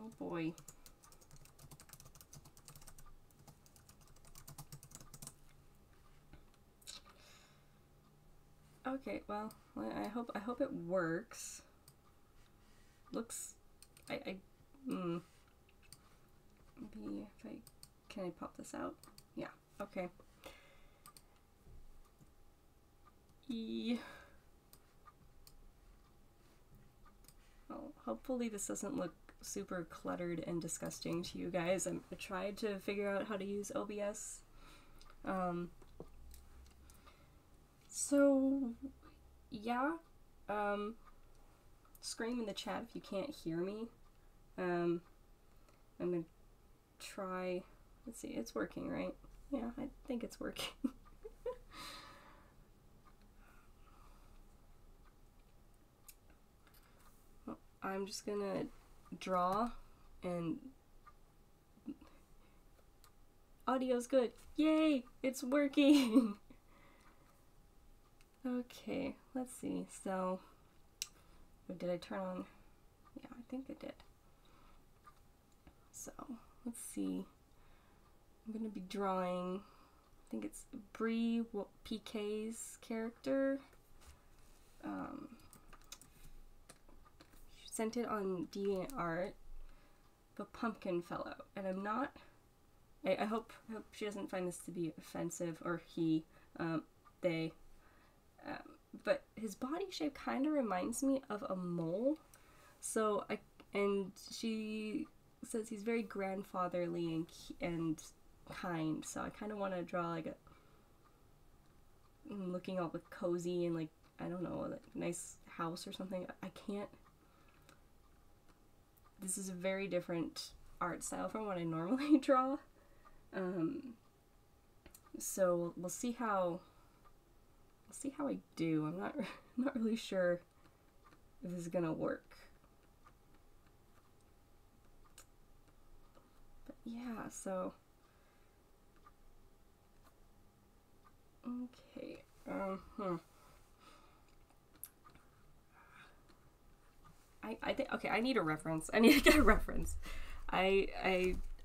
Oh boy. Okay, well, I hope it works. Looks, maybe if can I pop this out? Yeah, okay. Well, hopefully this doesn't look super cluttered and disgusting to you guys. I tried to figure out how to use OBS. So, yeah, scream in the chat if you can't hear me. I'm gonna try, let's see, it's working, right? Yeah, I think it's working. Well, I'm just gonna draw, and audio's good. Yay, it's working. Okay, let's see. So, did I turn on? Yeah, I think I did. So, let's see. I'm gonna be drawing, I think it's Bree PK's character. She sent it on DeviantArt, the Pumpkin Fellow, and I'm not. I hope she doesn't find this to be offensive, or he, they. But his body shape kind of reminds me of a mole. So and she says he's very grandfatherly and kind. So I kind of want to draw like looking all like cozy and like, I don't know, like a nice house or something. I can't. This is a very different art style from what I normally draw. So we'll see how I do. I'm not really sure if this is gonna work. But yeah, so okay. I think, okay, I need a reference. I need to get a reference. I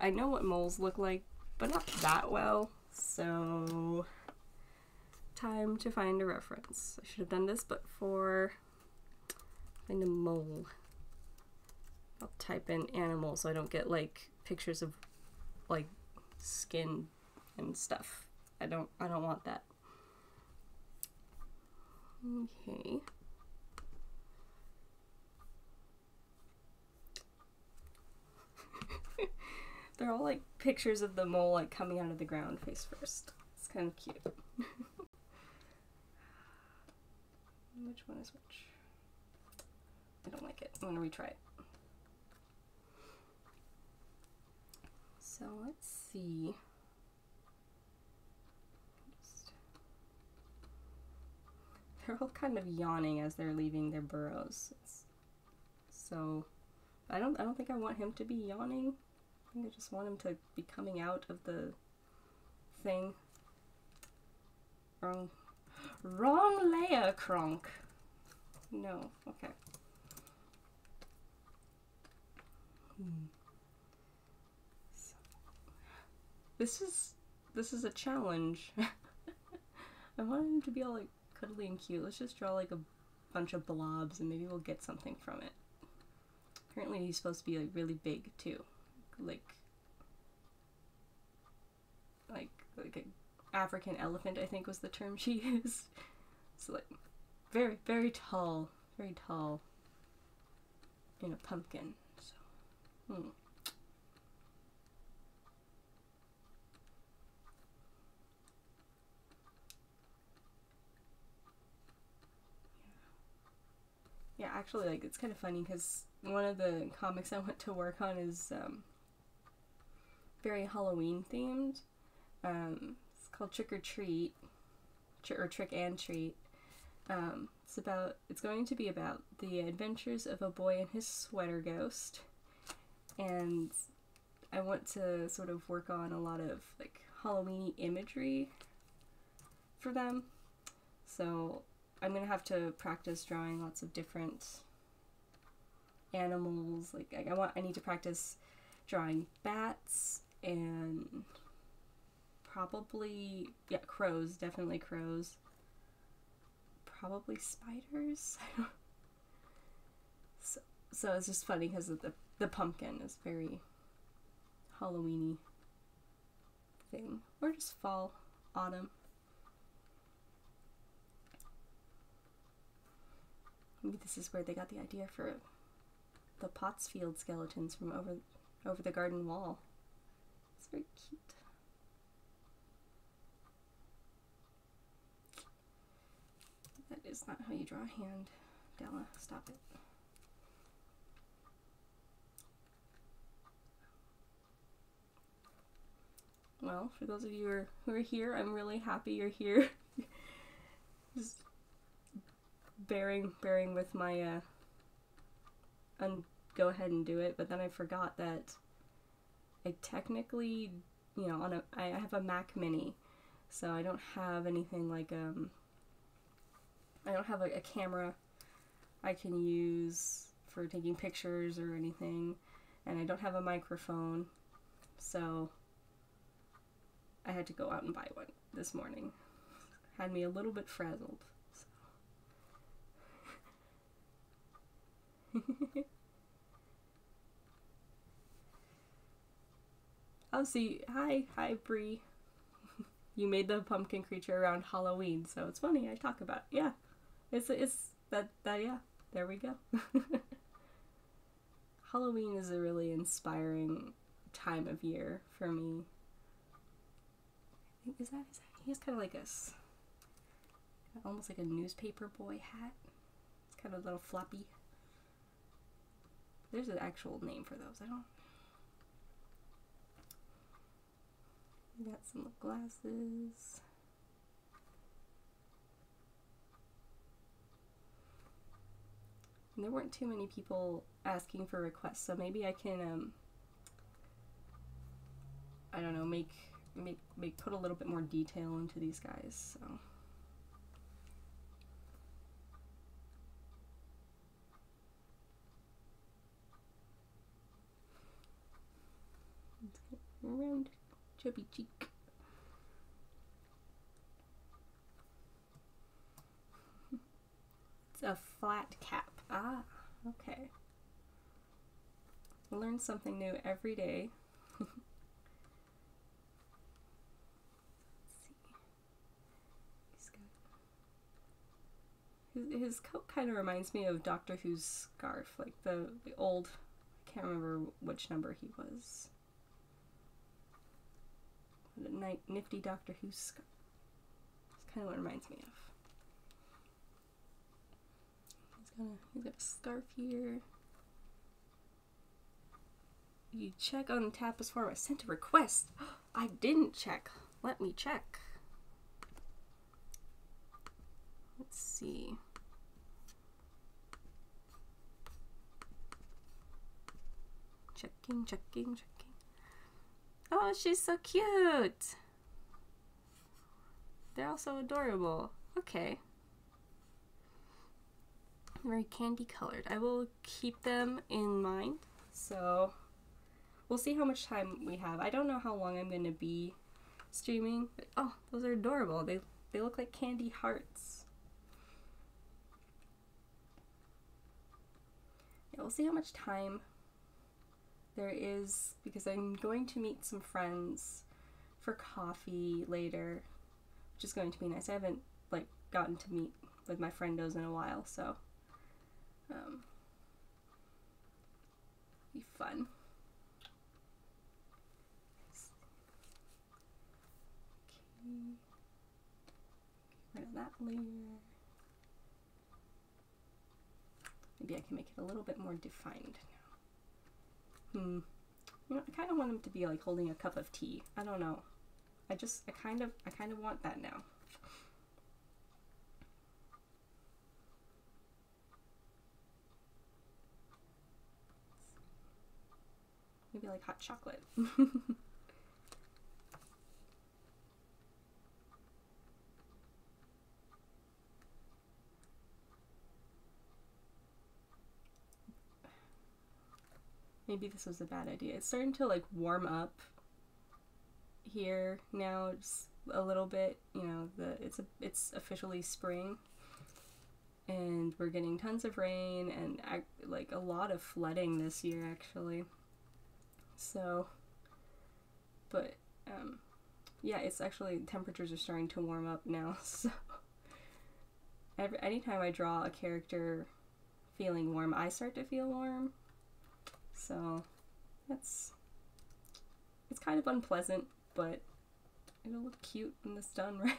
know what moles look like, but not that well. So time to find a reference. I should have done this, but find a mole. I'll type in animal so I don't get like pictures of like skin and stuff. I don't want that. Okay. They're all like pictures of the mole like coming out of the ground face first. It's kind of cute. Which one is which? I don't like it. I'm gonna retry it. So let's see. They're all kind of yawning as they're leaving their burrows. So I don't think I want him to be yawning. I think I just want him to be coming out of the thing. Wrong layer, Kronk. No, okay. So, this is a challenge. I want him to be all like cuddly and cute. Let's just draw like a bunch of blobs and maybe we'll get something from it. Apparently he's supposed to be like really big too. Like an African elephant, I think was the term she used. So like very, very tall in a pumpkin. So yeah, actually, like, it's kind of funny because one of the comics I went to work on is very Halloween themed. It's called Trick or Treat, or Trick and Treat. It's going to be about the adventures of a boy and his sweater ghost, and I want to sort of work on a lot of like Halloween-y imagery for them. So I'm gonna have to practice drawing lots of different animals. Like I need to practice drawing bats and probably, yeah, crows, definitely crows. Probably spiders. I don't. So it's just funny because the pumpkin is very Halloweeny thing, or just fall, autumn. Maybe this is where they got the idea for the Pottsfield skeletons from over the garden wall. It's very cute. That is not how you draw a hand, Della. Stop it. Well, for those of you who are here, I'm really happy you're here. Just bearing with my go ahead and do it, but then I forgot that I technically, you know, I have a Mac Mini, so I don't have anything like I don't have a camera I can use for taking pictures or anything, and I don't have a microphone, so I had to go out and buy one this morning. Had me a little bit frazzled. So. Oh, see, hi, Bree. You made the pumpkin creature around Halloween, so it's funny. I talk about it. Yeah, it's that yeah. There we go. Halloween is a really inspiring time of year for me. Is that he has kind of like almost like a newspaper boy hat. It's kind of a little floppy. There's an actual name for those. I don't. We got some glasses. And there weren't too many people asking for requests, so maybe I can I don't know, make put a little bit more detail into these guys. So round chubby cheek. It's a flat cap. Ah, okay. Learn something new every day. His coat kind of reminds me of Doctor Who's scarf, like the old, I can't remember which number he was. The nifty Doctor Who's scarf. That's kind of what it reminds me of. He's got a scarf here. You check on the Tapas form. I sent a request. I didn't check. Let me check. Let's see. Checking. Oh, she's so cute. They're all so adorable. Okay. Very candy colored. I will keep them in mind. So we'll see how much time we have. I don't know how long I'm going to be streaming, but oh, those are adorable. They look like candy hearts. Yeah, we'll see how much time there is, because I'm going to meet some friends for coffee later, which is going to be nice. I haven't like gotten to meet with my friendos in a while, so be fun. Okay, get rid of that layer. Maybe I can make it a little bit more defined now. You know, I kind of want him to be like holding a cup of tea. I don't know. I kind of want that now. Maybe like hot chocolate. maybe this was a bad idea. It's starting to like warm up here now, just a little bit. You know, it's officially spring, and we're getting tons of rain and like a lot of flooding this year actually. So, but yeah, it's actually, temperatures are starting to warm up now. So anytime I draw a character feeling warm, I start to feel warm. So it's kind of unpleasant, but it'll look cute when it's done, right?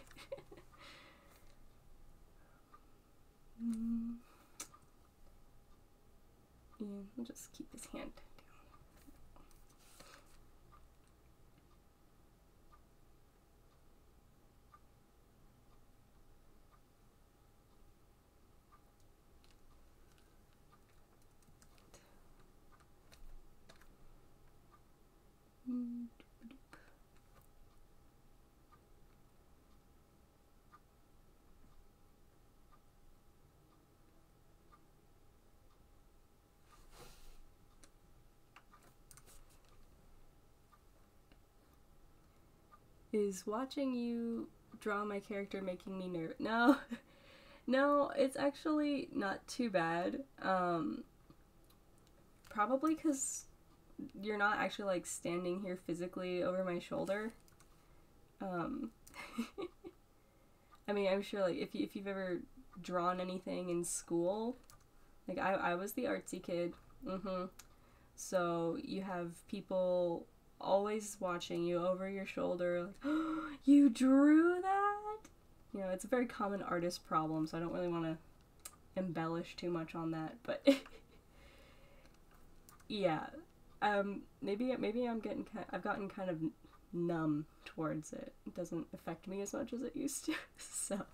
Yeah, we'll just keep his hand down. Is watching you draw my character making me nervous? No. No, it's actually not too bad. Probably because you're not actually like standing here physically over my shoulder. I mean, I'm sure like if you've ever drawn anything in school, like I was the artsy kid. So you have people always watching you over your shoulder, like, oh, you drew that? You know, it's a very common artist problem, so I don't really want to embellish too much on that, but yeah, maybe I've gotten kind of numb towards it. It doesn't affect me as much as it used to. So I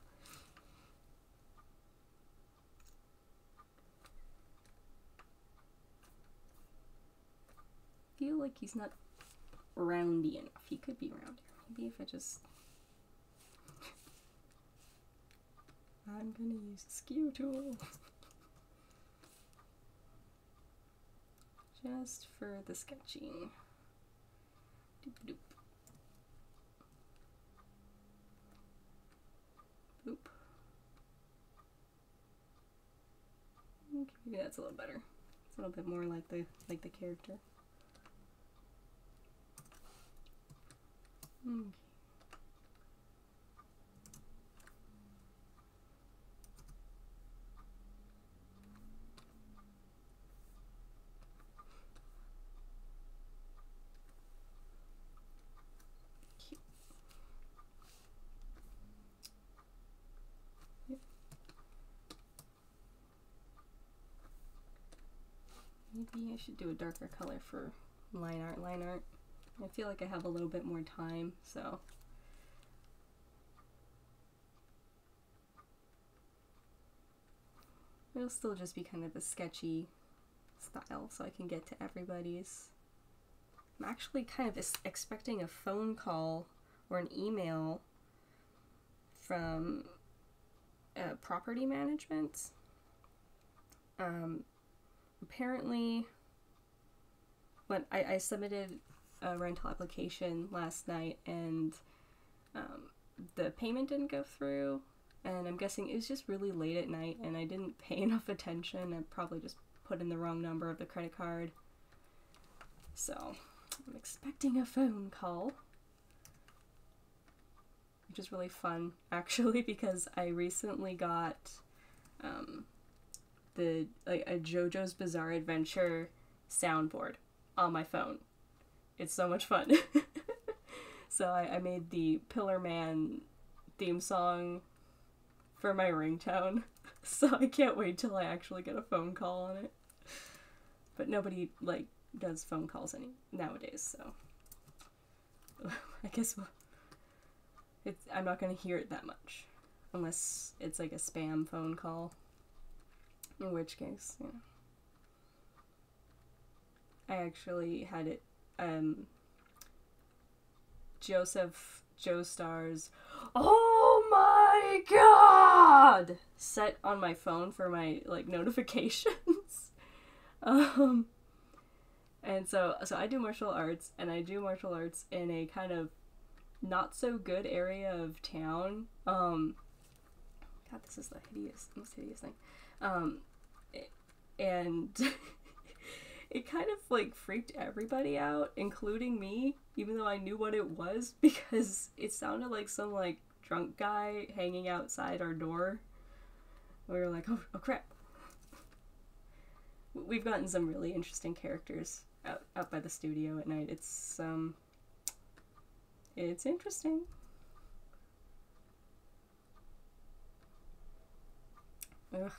feel like he's not roundy enough. He could be rounder. Maybe if I just I'm gonna use the skew tool just for the sketching. Doop doop. Boop. Okay, maybe that's a little better. It's a little bit more like the character. Okay. Maybe I should do a darker color for line art. I feel like I have a little bit more time, so it'll still just be kind of a sketchy style so I can get to everybody's. I'm actually kind of expecting a phone call or an email from property management. Apparently, when I submitted a rental application last night and the payment didn't go through, and I'm guessing it was just really late at night and I didn't pay enough attention. I probably just put in the wrong number of the credit card. So I'm expecting a phone call, which is really fun actually, because I recently got a JoJo's Bizarre Adventure soundboard on my phone. It's so much fun. So I made the Pillar Man theme song for my ringtone. So I can't wait till I actually get a phone call on it. But nobody like does phone calls nowadays, so I guess I'm not gonna hear it that much unless it's like a spam phone call. In which case, you know. I actually had it, Joseph Joestar's "Oh my God" set on my phone for my, like, notifications. And so I do martial arts, and I do martial arts in a kind of not so good area of town. God, this is the most hideous thing. Um, and it kind of like freaked everybody out, including me, even though I knew what it was, because it sounded like some like drunk guy hanging outside our door. We were like, oh crap. We've gotten some really interesting characters out by the studio at night. It's interesting. Ugh.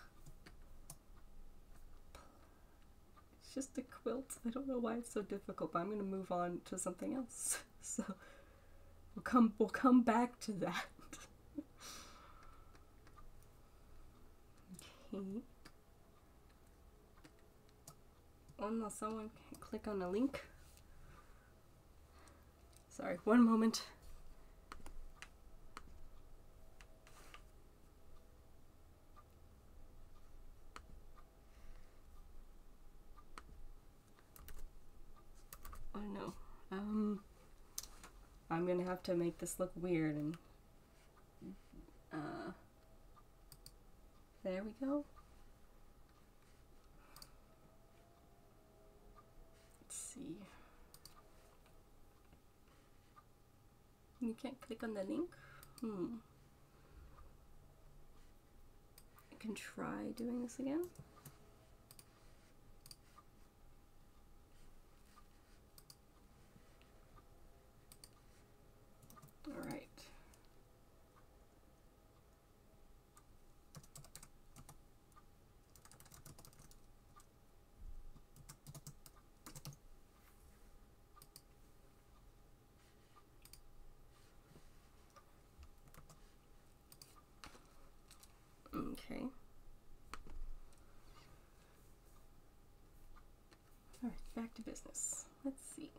It's just a quilt. I don't know why it's so difficult, but I'm gonna move on to something else. So we'll come back to that. Okay. Oh no, someone can click on the link. Sorry, one moment. Oh no. I'm gonna have to make this look weird and there we go. Let's see. You can't click on the link? I can try doing this again. Alright. Okay. Alright, back to business. Let's see.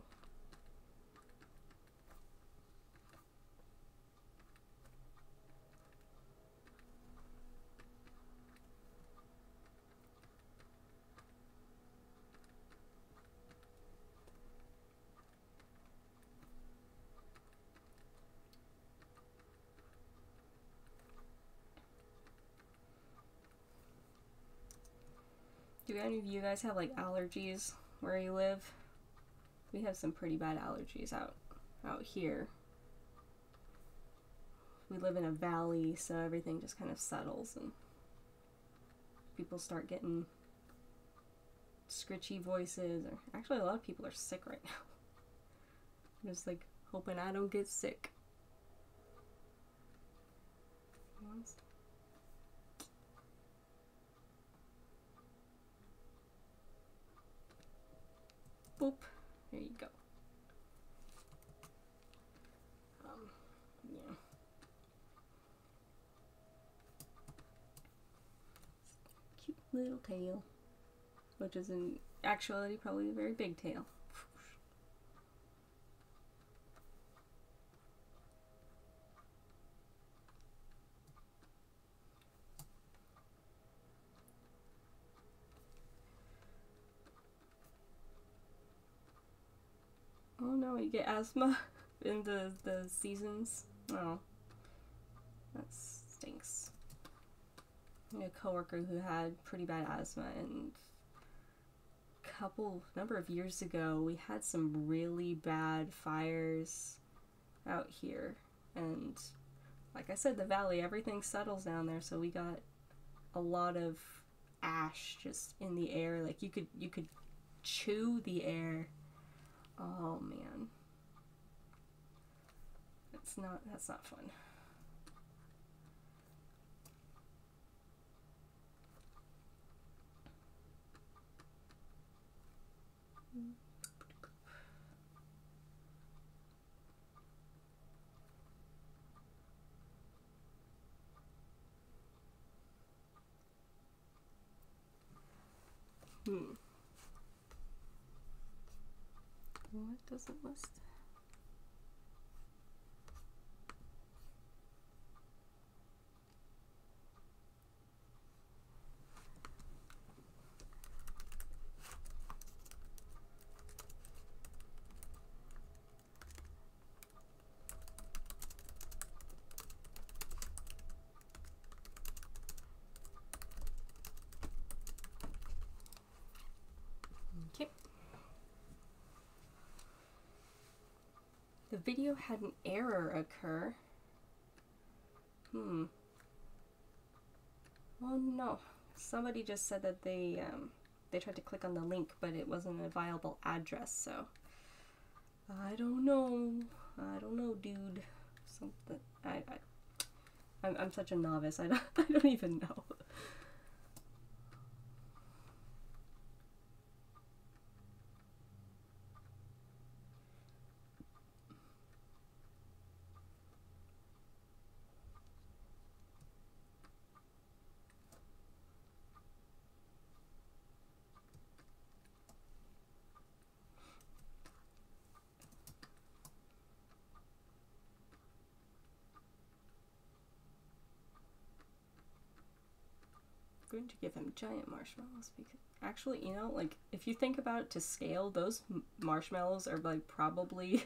Do any of you guys have like allergies where you live? We have some pretty bad allergies out here. We live in a valley, so everything just kind of settles and people start getting scritchy voices. Or actually, a lot of people are sick right now. I'm just like hoping I don't get sick. Boop. There you go. Yeah. Cute little tail. Which is in actuality probably a very big tail. Oh no, you get asthma in the seasons. Oh, that stinks. I had a coworker who had pretty bad asthma, and number of years ago we had some really bad fires out here, and like I said, the valley, everything settles down there, so we got a lot of ash just in the air. Like you could chew the air. Oh man. That's not fun. What does it list? video had an error occur. Oh no. Somebody just said that they tried to click on the link, but it wasn't a viable address, so I don't know. I don't know, dude. Something. I'm such a novice. I don't even know. Going to give him giant marshmallows because actually, you know, like if you think about it to scale, those marshmallows are like probably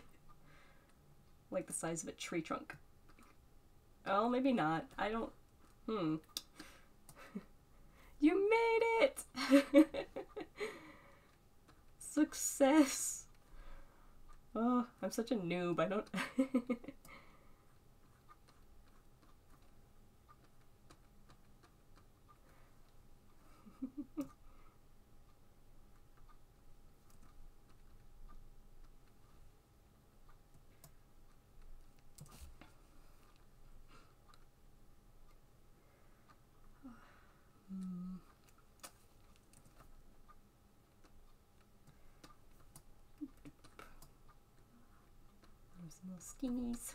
like the size of a tree trunk. Oh, maybe not. I don't. You made it! Success! Oh, I'm such a noob. I don't. Some little skinnies.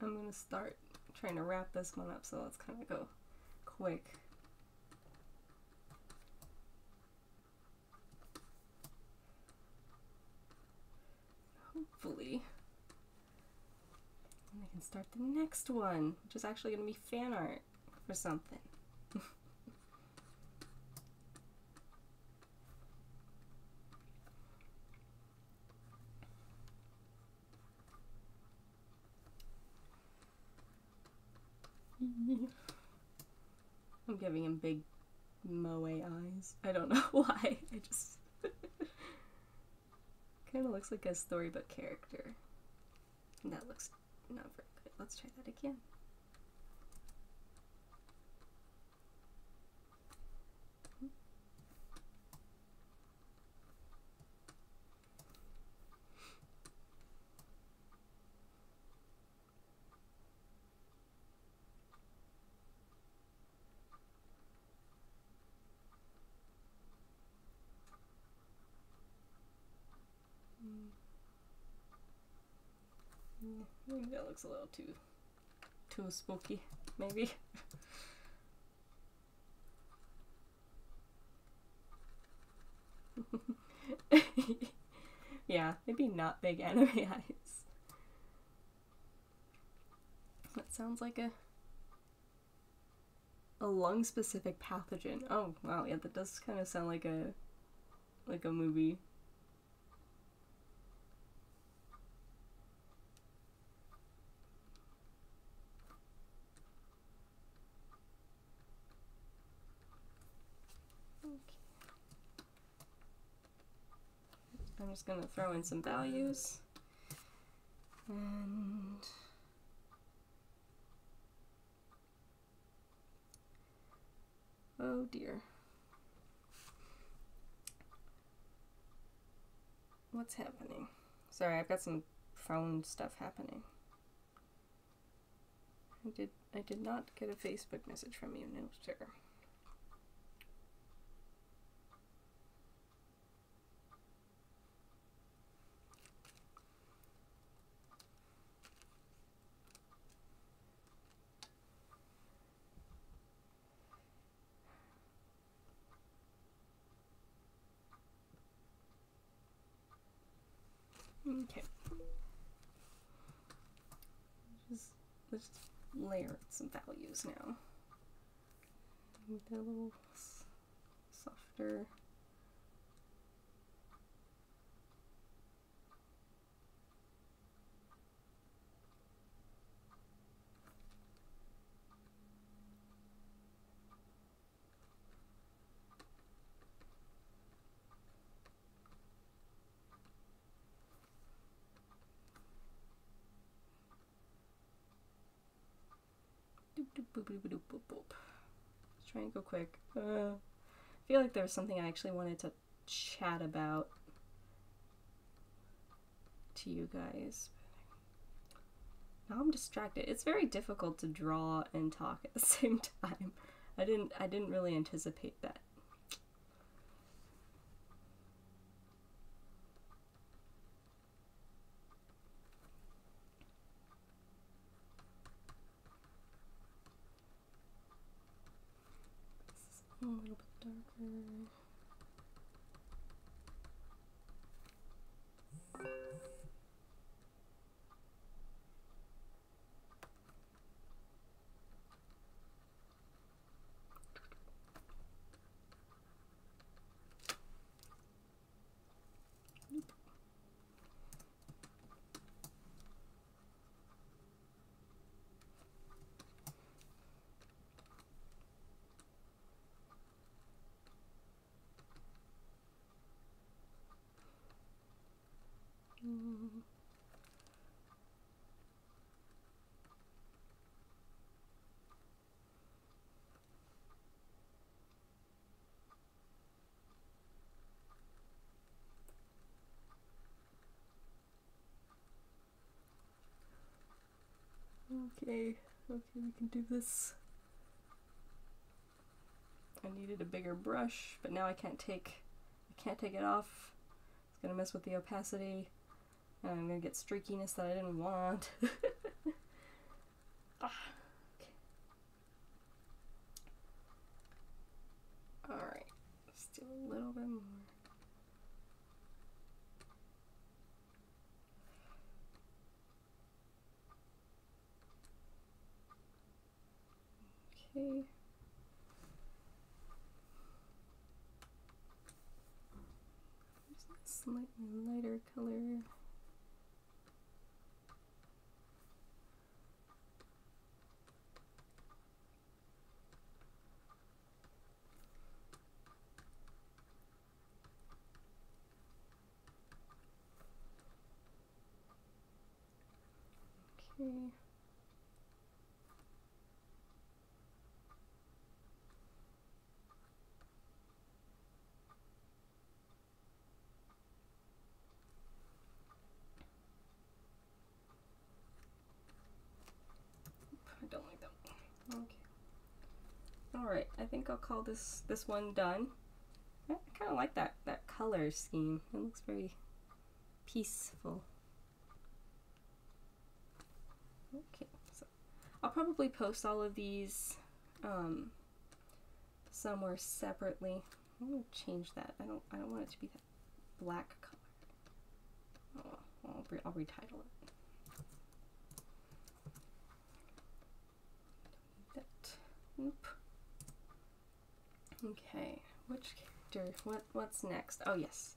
I'm gonna start trying to wrap this one up, so let's kind of go quick. Hopefully I can start the next one, which is actually going to be fan art for something. I'm giving him big moe eyes. I don't know why. I just kind of looks like a storybook character. And that looks not very good. Let's try that again. Maybe that looks a little too spooky, maybe. Yeah, maybe not big anime eyes. That sounds like a lung-specific pathogen. Oh wow, yeah, that does kind of sound like a movie. I'm just gonna throw in some values, and oh dear, what's happening? Sorry, I've got some phone stuff happening. I did not get a Facebook message from you, no sir. Okay. Let's just layer some values now. Make that a little softer. Let's try and go quick. I feel like there was something I actually wanted to chat about to you guys. Now I'm distracted. It's very difficult to draw and talk at the same time. I didn't really anticipate that. This is a little bit darker. Okay, we can do this. I needed a bigger brush, but now I can't take it off. It's gonna mess with the opacity, and I'm gonna get streakiness that I didn't want. Okay. Alright, let's do a little bit more. Okay. Slightly lighter color. Okay. I don't like that one. Okay. Alright, I think I'll call this one done. I kind of like that color scheme. It looks very peaceful. Okay, so I'll probably post all of these somewhere separately. I'm gonna change that. I don't want it to be that black color. Oh, I'll retitle it. That. Oop. Okay, which character? What's next? Oh yes.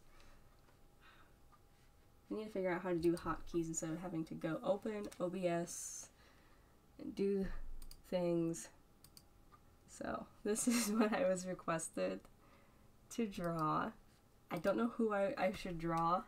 I need to figure out how to do hotkeys instead of having to go open OBS and do things. So this is what I was requested to draw. I don't know who I should draw.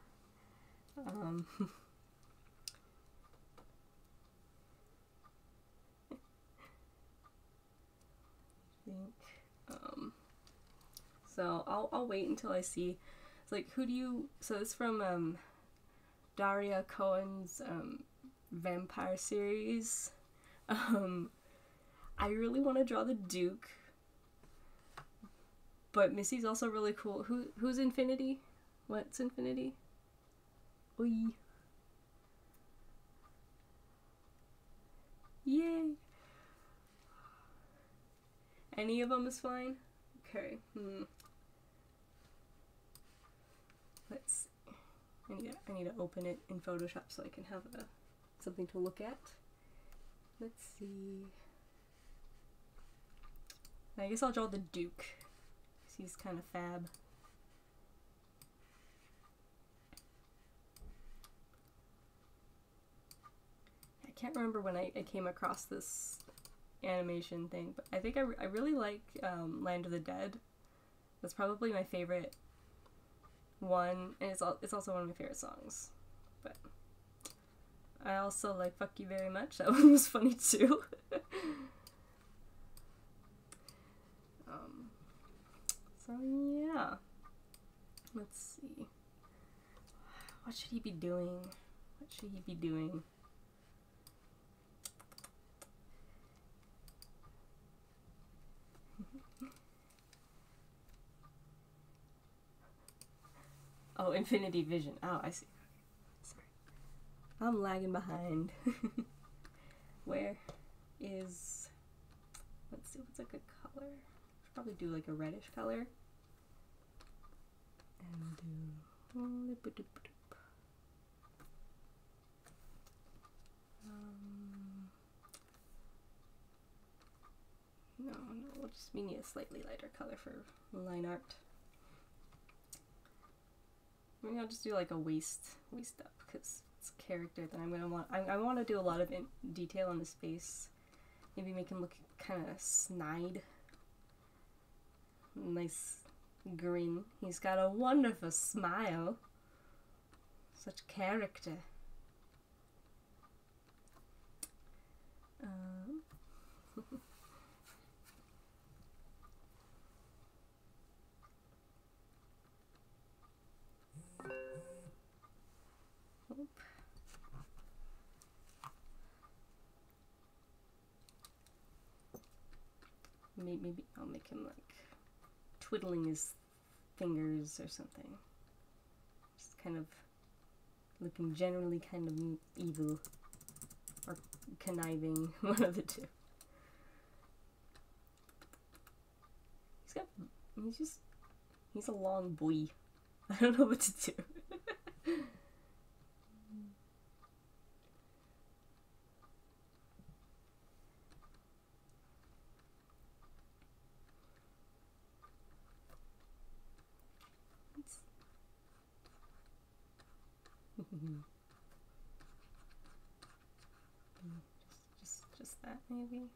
So I'll wait until I see. It's like, who do you? So it's from Daria Cohen's vampire series. I really want to draw the Duke, but Missy's also really cool. Who's Infinity? What's Infinity? Oi. Yay. Any of them is fine? Okay. Let's see. I need to open it in Photoshop so I can have something to look at. Let's see. I guess I'll draw the Duke. He's kind of fab. I can't remember when I came across this animation thing, but I think I really like Land of the Dead. That's probably my favorite one, and it's also one of my favorite songs. But I also like Fuck You Very Much. That one was funny too. So yeah, let's see. What should he be doing? What should he be doing? Oh, infinity vision. Oh, I see. Sorry. I'm lagging behind. Where is... Let's see, what's a good color? Should probably do like a reddish color. And do... No, we'll just we need a slightly lighter color for line art. Maybe I'll just do like a waist up because it's a character that I'm gonna want. I want to do a lot of detail on his face. Maybe make him look kind of snide. Nice grin. He's got a wonderful smile. Such character. Maybe I'll make him like twiddling his fingers or something. Just kind of looking generally kind of evil or conniving, one of the two. He's a long boy. I don't know what to do. just that maybe.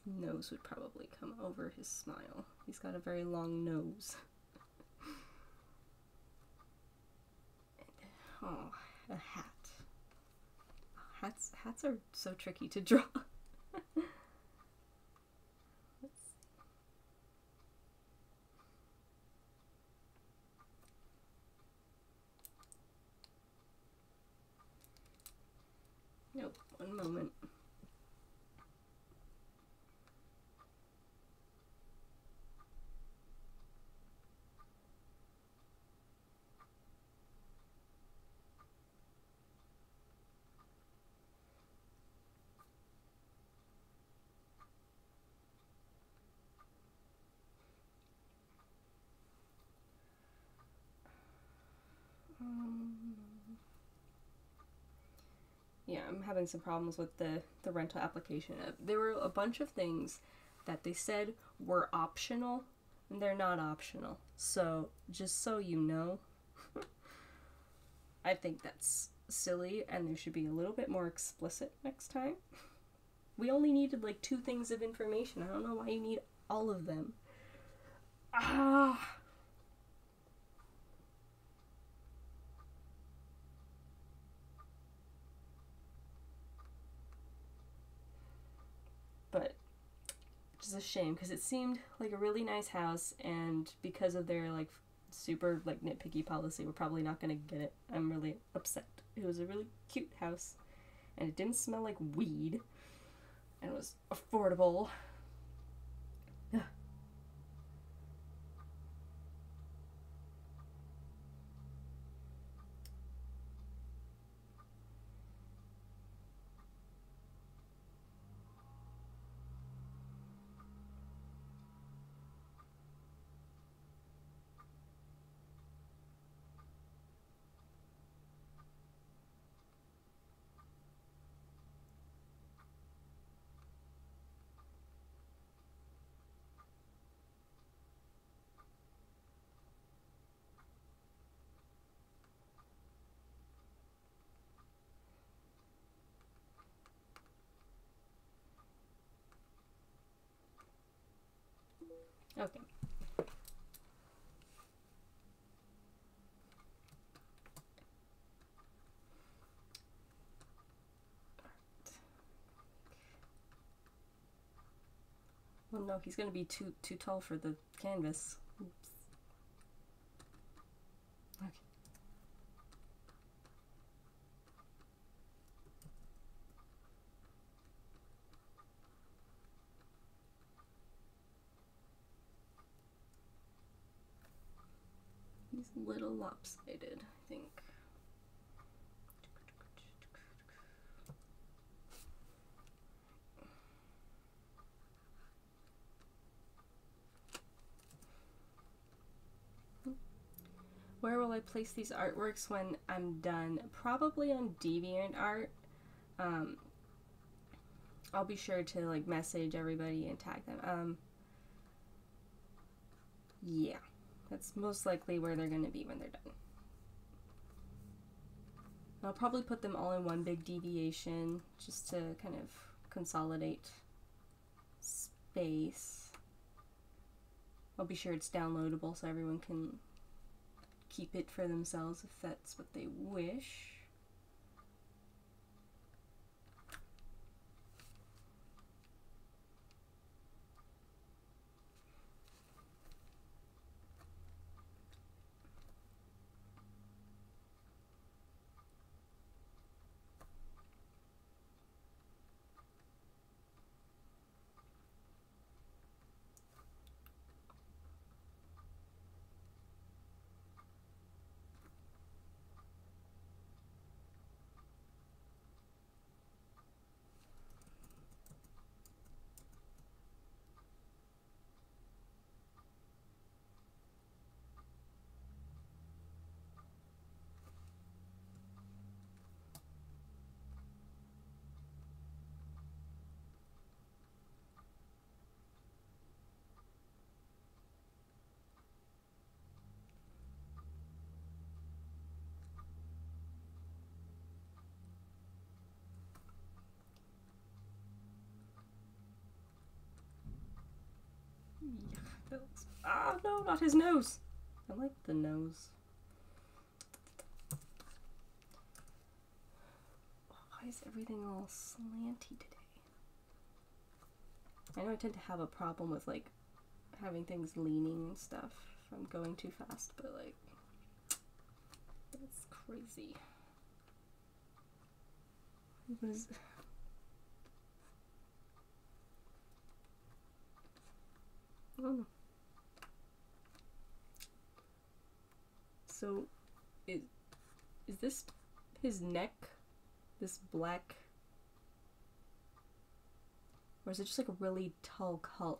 His nose would probably come over his smile. He's got a very long nose. Oh, a hat. Hats are so tricky to draw. Nope, one moment. Yeah, I'm having some problems with the rental application. There were a bunch of things that they said were optional, and they're not optional. So, just so you know, I think that's silly, and there should be a little bit more explicit next time. We only needed like 2 things of information. I don't know why you need all of them. Ah! But which is a shame because it seemed like a really nice house, and because of their like super like nitpicky policy, we're probably not gonna get it. I'm really upset. It was a really cute house, and it didn't smell like weed, and it was affordable. Okay. Well, no, he's gonna be too tall for the canvas. Oops. Okay. He's a little lopsided, I think. Where will I place these artworks when I'm done? Probably on DeviantArt. I'll be sure to like message everybody and tag them. Yeah, that's most likely where they're gonna be when they're done. I'll probably put them all in one big deviation just to kind of consolidate space. I'll be sure it's downloadable so everyone can keep it for themselves if that's what they wish. Ah, no, not his nose. I like the nose. Why is everything all slanty today? I know I tend to have a problem with like having things leaning and stuff if I'm going too fast, but like that's crazy. What is oh. So is this his neck? This black? Or is it just like a really tall color?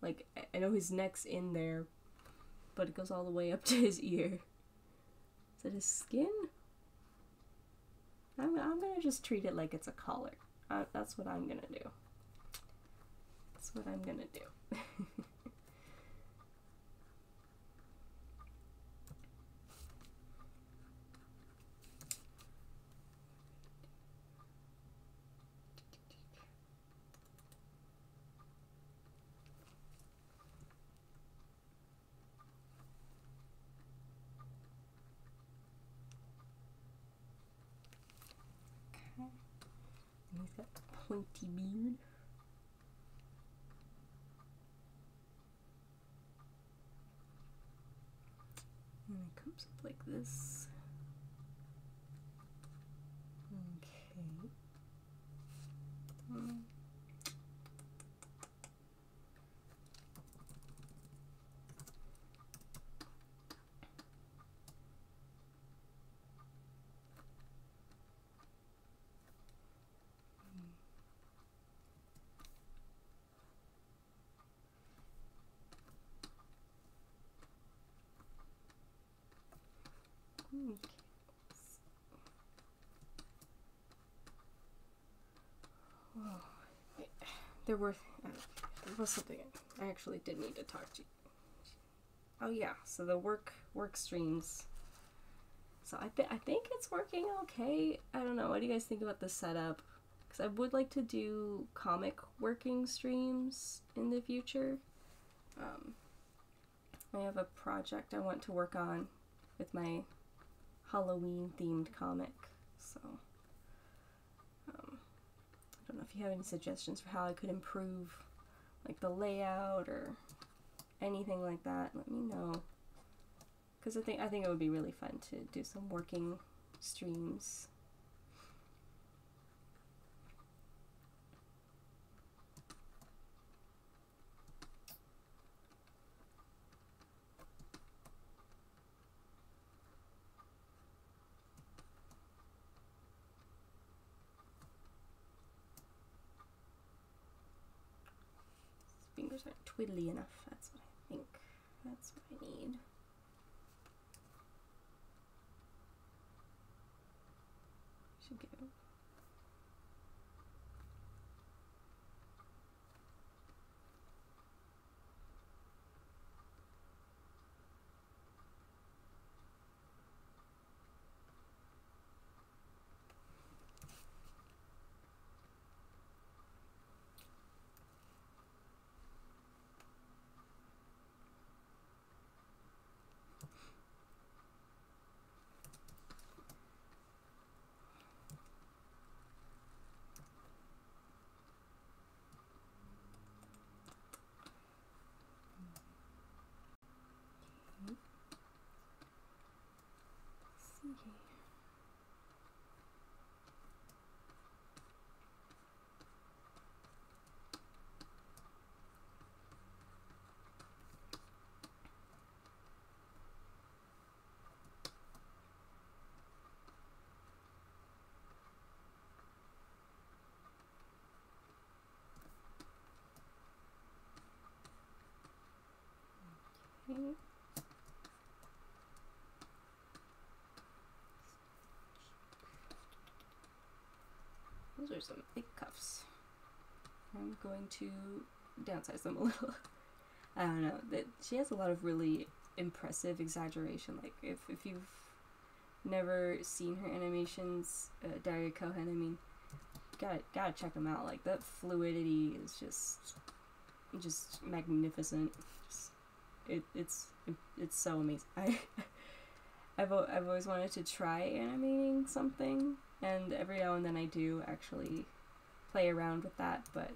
Like, I know his neck's in there, but it goes all the way up to his ear. Is it his skin? I'm gonna just treat it like it's a collar. That's what I'm gonna do. That's what I'm gonna do. And he's got a pointy beard. And it comes up like this. Okay. Okay. Oh, there was something I actually did need to talk to you. Oh yeah, so the work streams. So I think it's working okay. I don't know. What do you guys think about the setup? Because I would like to do comic working streams in the future. I have a project I want to work on with my Halloween themed comic. So I don't know if you have any suggestions for how I could improve like the layout or anything like that, let me know. Because I think it would be really fun to do some working streams. Fingers aren't twiddly enough, that's what I think. That's what I need. Should give it. Okay. Those are some big cuffs. I'm going to downsize them a little. I don't know, that she has a lot of really impressive exaggeration. Like if you've never seen her animations, Daria Cohen, I mean, gotta check them out. Like that fluidity is just magnificent. It's so amazing. I've always wanted to try animating something, and every now and then I do actually play around with that, but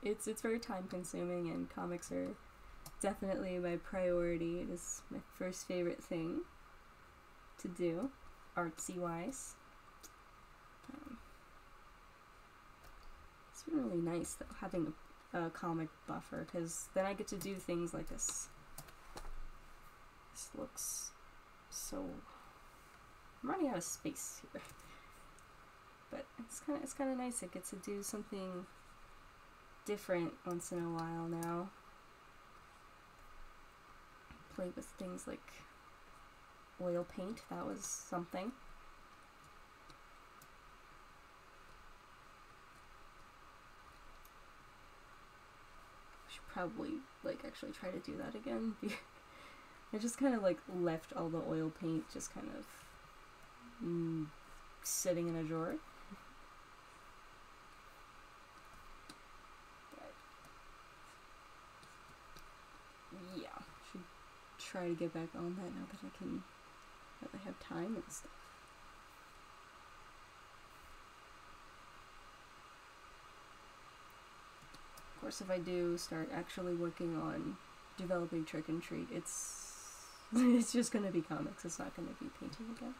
it's very time consuming, and comics are definitely my priority. It is my first favorite thing to do, artsy wise. It's been really nice though, having a comic buffer, because then I get to do things like this. This looks so... I'm running out of space here. But it's kind of nice. I get to do something different once in a while now. Play with things like oil paint. That was something. I should probably like actually try to do that again. I just kind of like left all the oil paint just kind of sitting in a drawer. But yeah, should try to get back on that now that I have time and stuff. Of course, if I do start actually working on developing Trick and Treat, it's just gonna be comics. It's not gonna be painting again.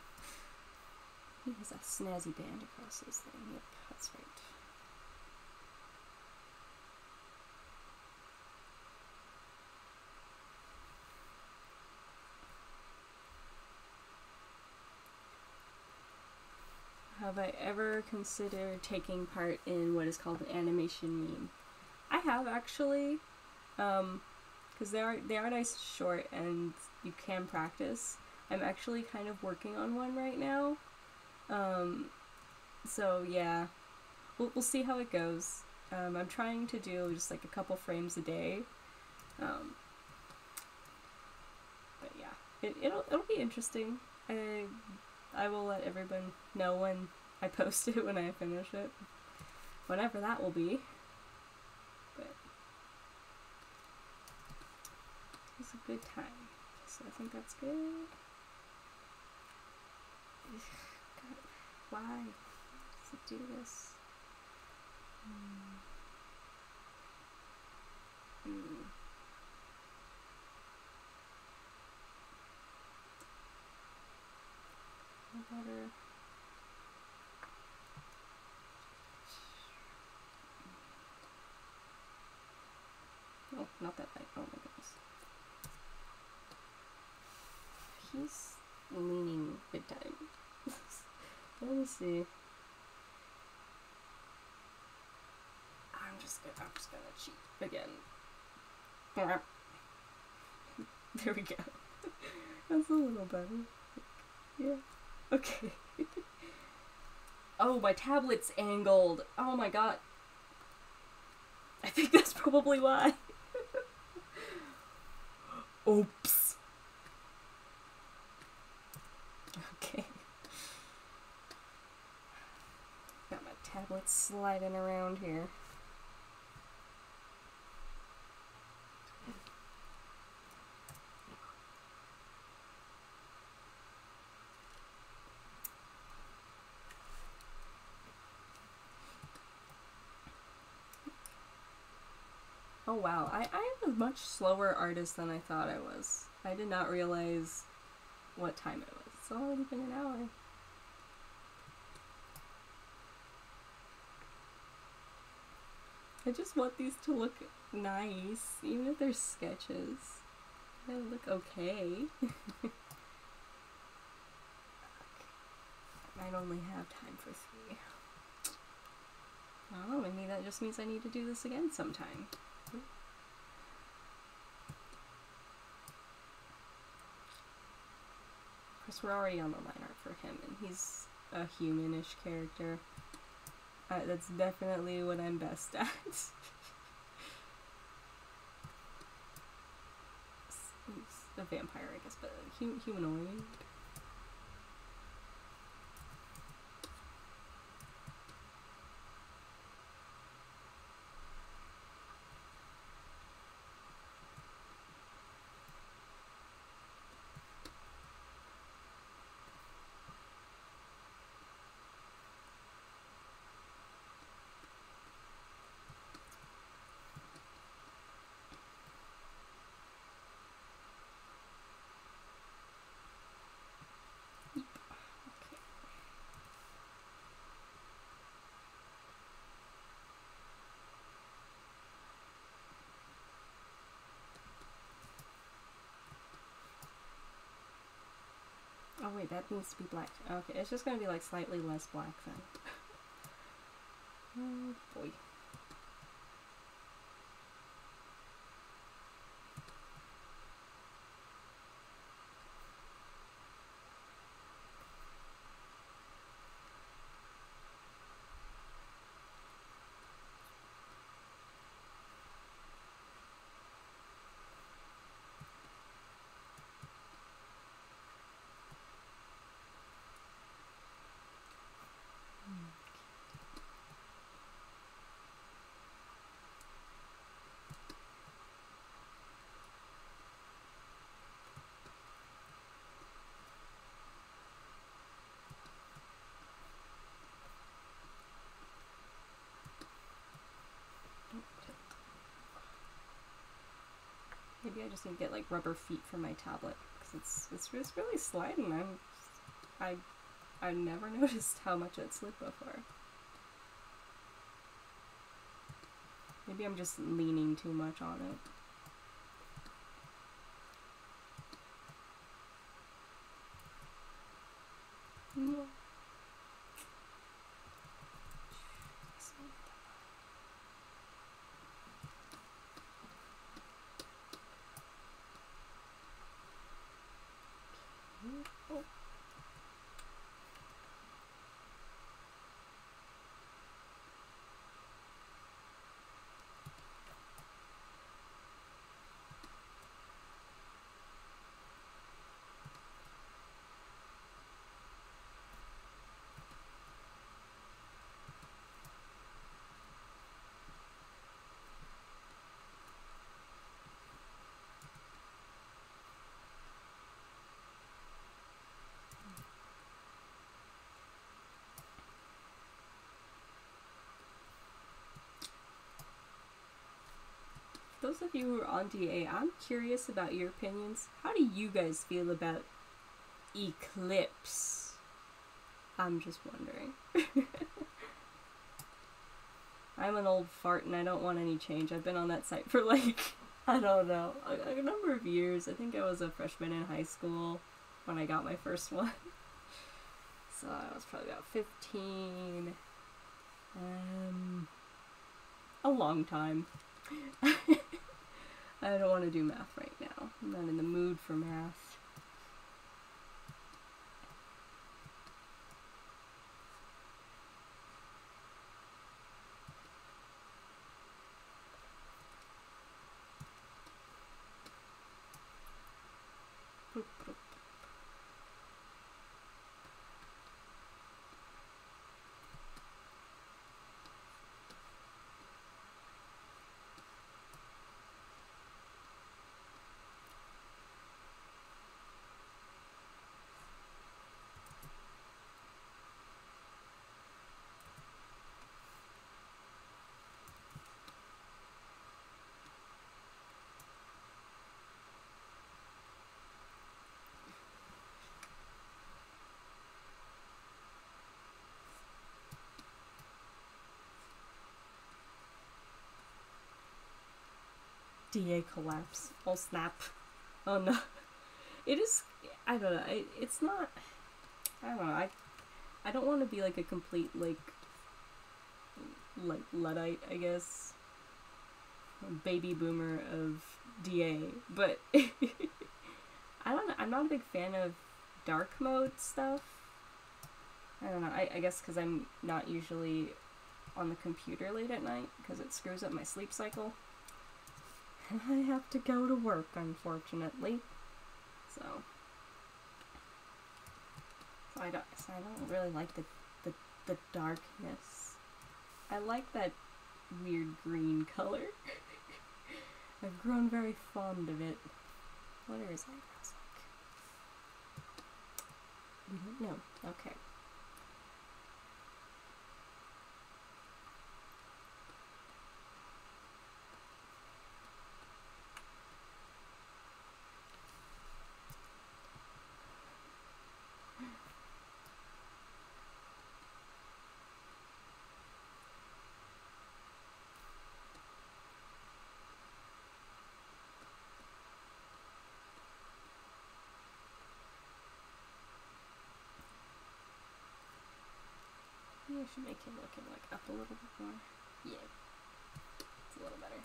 He has a snazzy band across his thing. Yep, that's right. Have I ever considered taking part in what is called an animation meme? I have actually, because they are nice short and you can practice. I'm actually kind of working on one right now. So yeah, we'll see how it goes. I'm trying to do just like a couple frames a day. But yeah, it'll be interesting. I will let everyone know when I post it, when I finish it, whenever that will be. But it's a good time, so I think that's good. God, why does it do this? Better. Oh, not that light. Oh my goodness. He's leaning big time. Let me see. I'm just gonna cheat again. There we go. That's a little better. Yeah. Okay. Oh, my tablet's angled. Oh my god. I think that's probably why. Oops. Okay. Got my tablet sliding around here. Oh wow, I am a much slower artist than I thought I was. I did not realize what time it was. It's already been an hour. I just want these to look nice, even if they're sketches. They look okay. I might only have time for 3. I don't know, maybe that just means I need to do this again sometime. Of course, we're already on the line art for him, and he's a humanish character. That's definitely what I'm best at. He's a vampire, I guess, but humanoid. Oh wait, that needs to be black. Okay, it's just gonna be like slightly less black then. Oh boy. Maybe I just need to get like rubber feet for my tablet because it's really sliding. I've never noticed how much it slid before. Maybe I'm just leaning too much on it. No. Oh. those of you who are on DA, I'm curious about your opinions. How do you guys feel about Eclipse? I'm just wondering. I'm an old fart and I don't want any change. I've been on that site for like, I don't know, a number of years. I think I was a freshman in high school when I got my first one. So I was probably about 15. A long time. I don't want to do math right now. I'm not in the mood for math. DA collapse. Oh snap. Oh no. It is, I don't know, it's not, I don't know, I don't want to be like a complete, like Luddite, I guess. A baby boomer of DA, but I don't know, I'm not a big fan of dark mode stuff. I don't know, I guess because I'm not usually on the computer late at night, because it screws up my sleep cycle. I have to go to work, unfortunately. So I don't really like the darkness. I like that weird green color. I've grown very fond of it. What are his eyebrows like? We don't know. Okay. Maybe I should make him looking like up a little bit more. Yeah. It's a little better.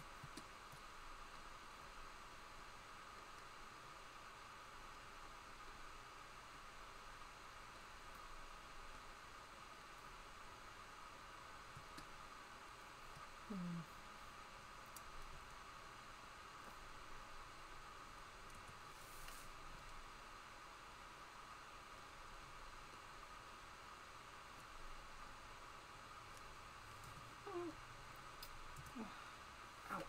Ow.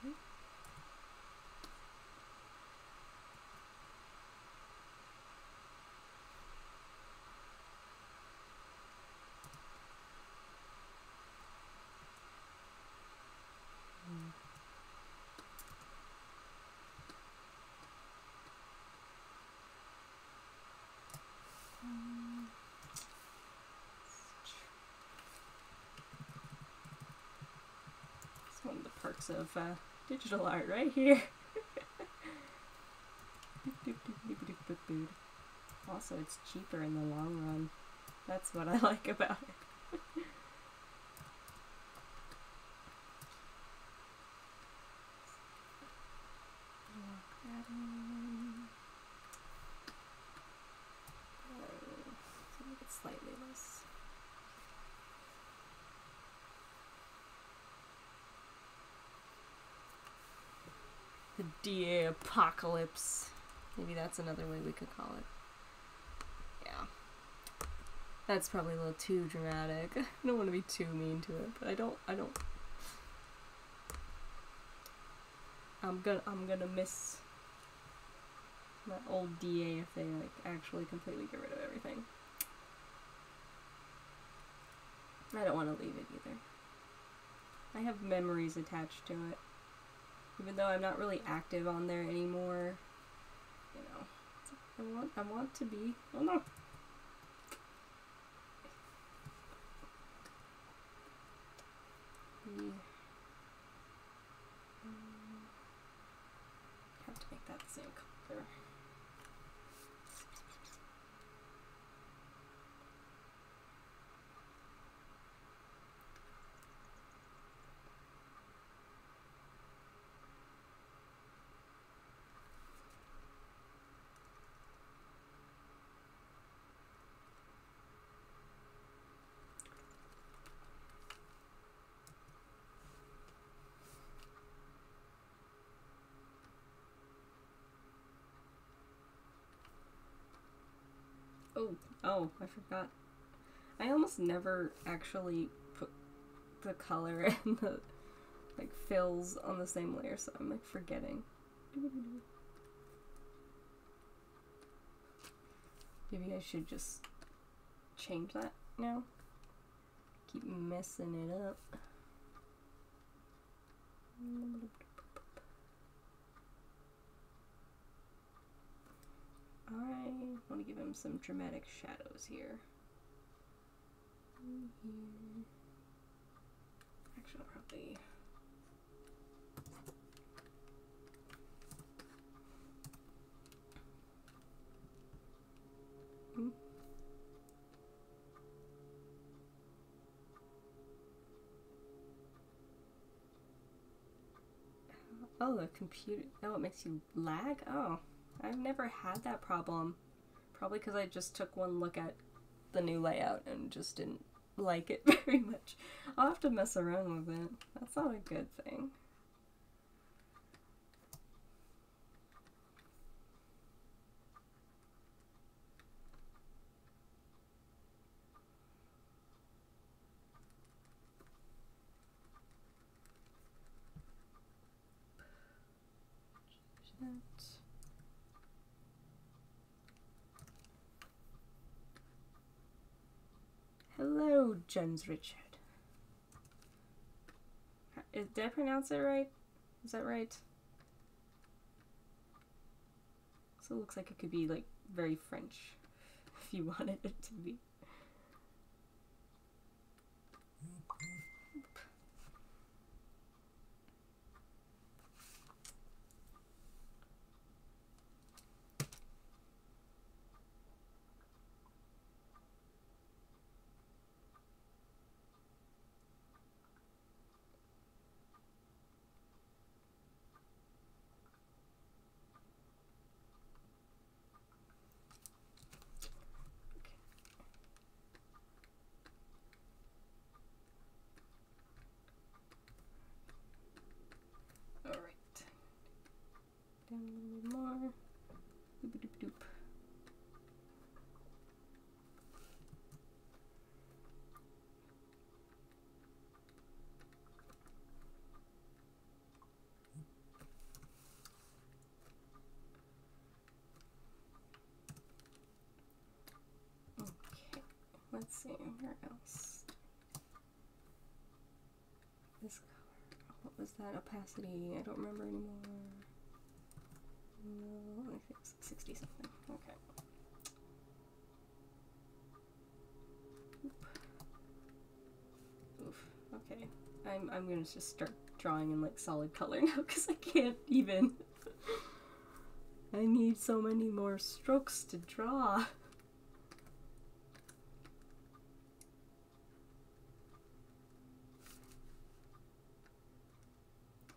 Okay. It's one of the perks of digital art right here. Also, it's cheaper in the long run. That's what I like about it. Lock that in. So make it slightly less The DA apocalypse. Maybe that's another way we could call it. Yeah. That's probably a little too dramatic. I don't want to be too mean to it, but I don't. I'm gonna miss that old DA if they like actually completely get rid of everything. I don't want to leave it either. I have memories attached to it. Even though I'm not really active on there anymore, you know, I want to be. Oh no. Have to make that the same color. Oh, I forgot. I almost never actually put the color and the like fills on the same layer, so I'm like forgetting. Maybe I should just change that now. Keep messing it up. I want to give him some dramatic shadows here. Actually, I'll probably... Oh, the computer... Oh, it makes you lag? Oh, I've never had that problem. Probably because I just took one look at the new layout and just didn't like it very much. I'll have to mess around with it. That's not a good thing. Hello, Jens Richard. Did I pronounce it right? Is that right? So it looks like it could be like very French if you wanted it to be. Down a little more. Doop doop doop. Okay, let's see, where else? This color. What was that? Opacity? I don't remember anymore. No, I think it's 60 something. Okay. Oof. Okay. I'm gonna just start drawing in like solid color now because I can't even. I need so many more strokes to draw.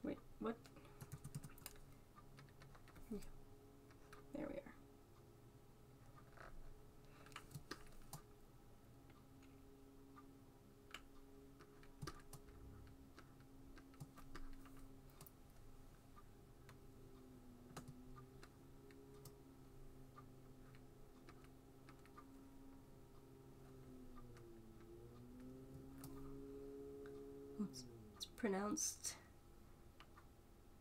Wait, what? There we are. It's pronounced.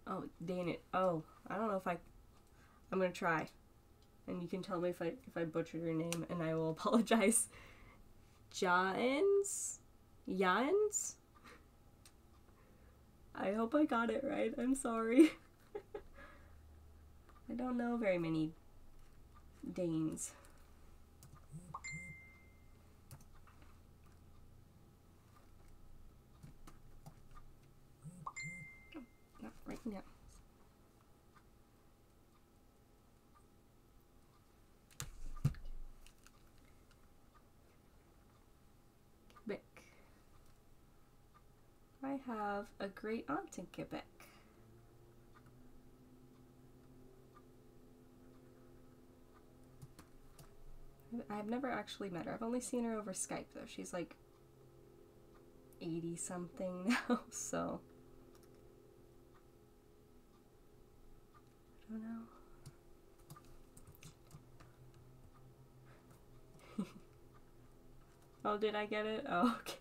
Oh, Danish. Oh, I don't know if I'm gonna try, and you can tell me if I butcher your name, and I will apologize. Jans? I hope I got it right. I'm sorry. I don't know very many Danes. Oh, not right now. Quebec. I have a great aunt in Quebec. I've never actually met her. I've only seen her over Skype though. She's like 80 something now, so I don't know. Oh, did I get it? Oh, okay.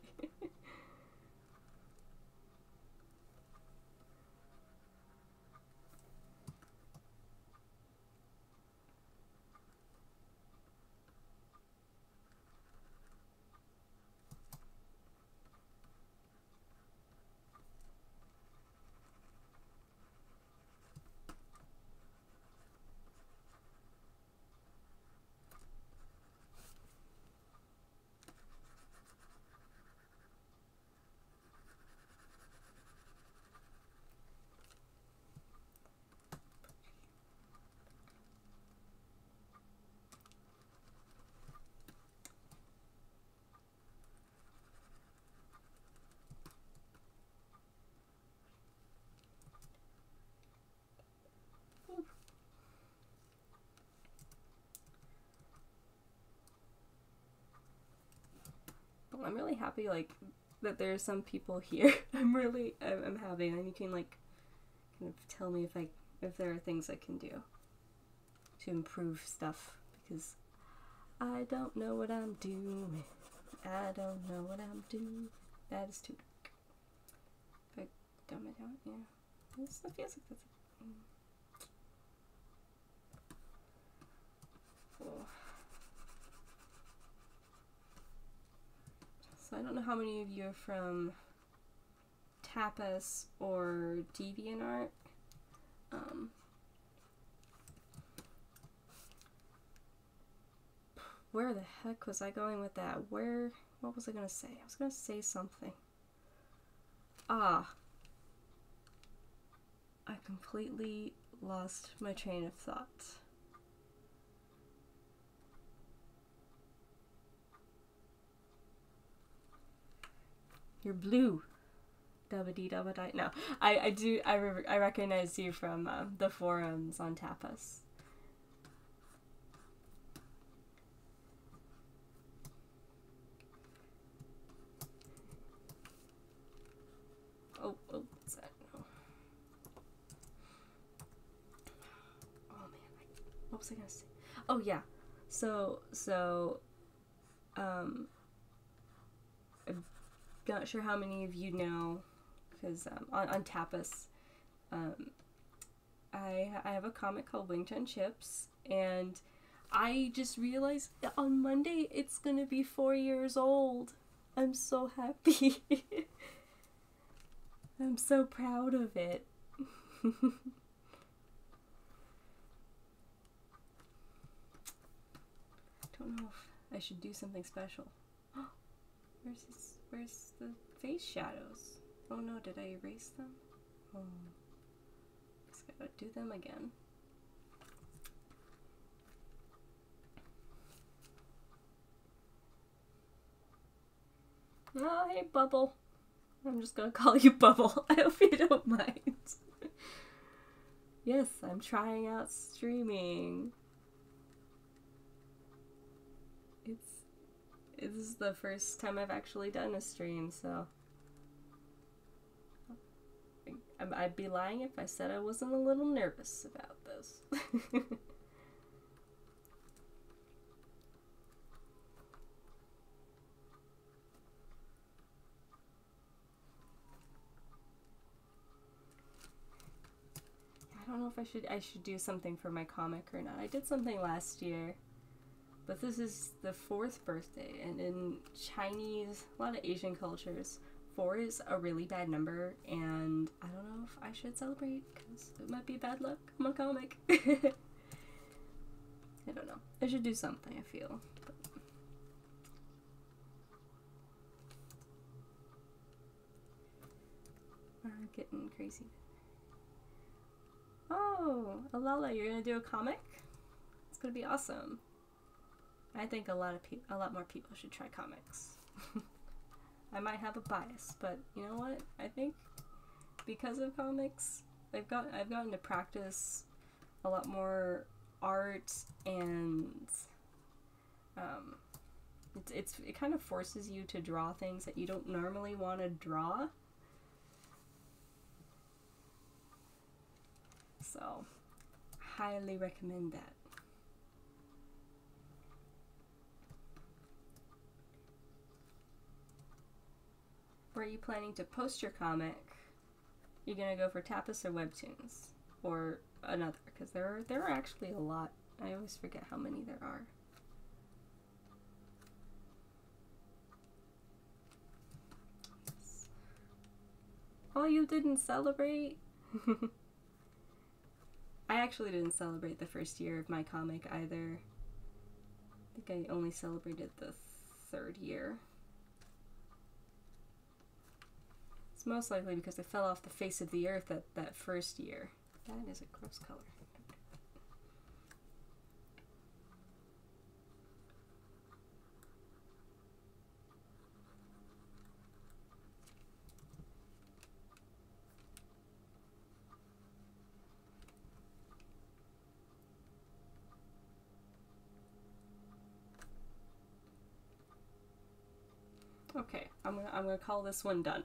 I'm really happy, like, that there's some people here. I'm happy, and you can, like, kind of tell me if there are things I can do to improve stuff, because I don't know what I'm doing. I don't know what I'm doing. That is too dark. If I dumb it down, yeah. This feels like that's oh. So I don't know how many of you are from Tapas or DeviantArt. Where the heck was I going with that? What was I gonna say? I was gonna say something. Ah. I completely lost my train of thought. You're blue. Dabba dee dabba die. No, I recognize you from the forums on Tapas. Oh, what's that? No. Oh man, what was I gonna say? Oh yeah, so I'm not sure how many of you know, because on Tapas, I have a comic called Wington Chips, and I just realized that on Monday it's gonna be 4 years old. I'm so happy. I'm so proud of it. Don't know if I should do something special. Where's the face shadows? Oh no, did I erase them? Oh, just gotta do them again. Oh, hey Bubble. I'm just gonna call you Bubble. I hope you don't mind. Yes, I'm trying out streaming. This is the first time I've actually done a stream, so I'd be lying if I said I wasn't a little nervous about this. don't know if I should do something for my comic or not. I did something last year, but this is the 4th birthday, and in Chinese, a lot of Asian cultures, 4 is a really bad number, and I don't know if I should celebrate because it might be bad luck on my comic. I don't know. I should do something, I feel. But... getting crazy. Oh, Alala, you're gonna do a comic? It's gonna be awesome. I think a lot more people should try comics. I might have a bias, but you know what? I think because of comics, I've gotten to practice a lot more art, and it kind of forces you to draw things that you don't normally want to draw. So, highly recommend that. Where are you planning to post your comic? You're gonna go for Tapas or Webtoons? Or another? Because there are actually a lot. I always forget how many there are. Yes. Oh, you didn't celebrate? I actually didn't celebrate the first year of my comic either. I think I only celebrated the 3rd year. It's most likely because I fell off the face of the earth that first year. That is a gross color. Okay, I'm gonna call this one done.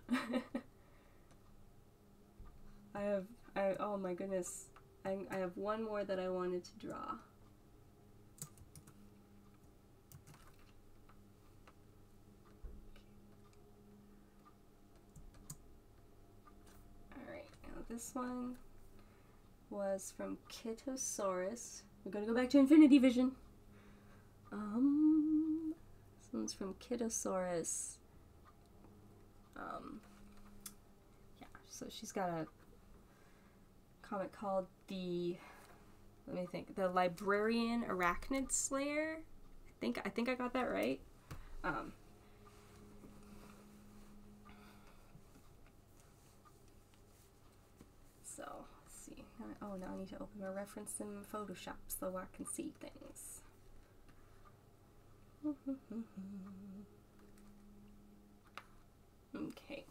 Oh my goodness, I have one more that I wanted to draw. Alright, now this one was from Kitosaurus. We're gonna go back to Infinity Vision. This one's from Kitosaurus. Yeah, so she's got a comic called the Librarian Arachnid Slayer. I think I got that right. So let's see. Now I need to open my reference in Photoshop so I can see things. Okay.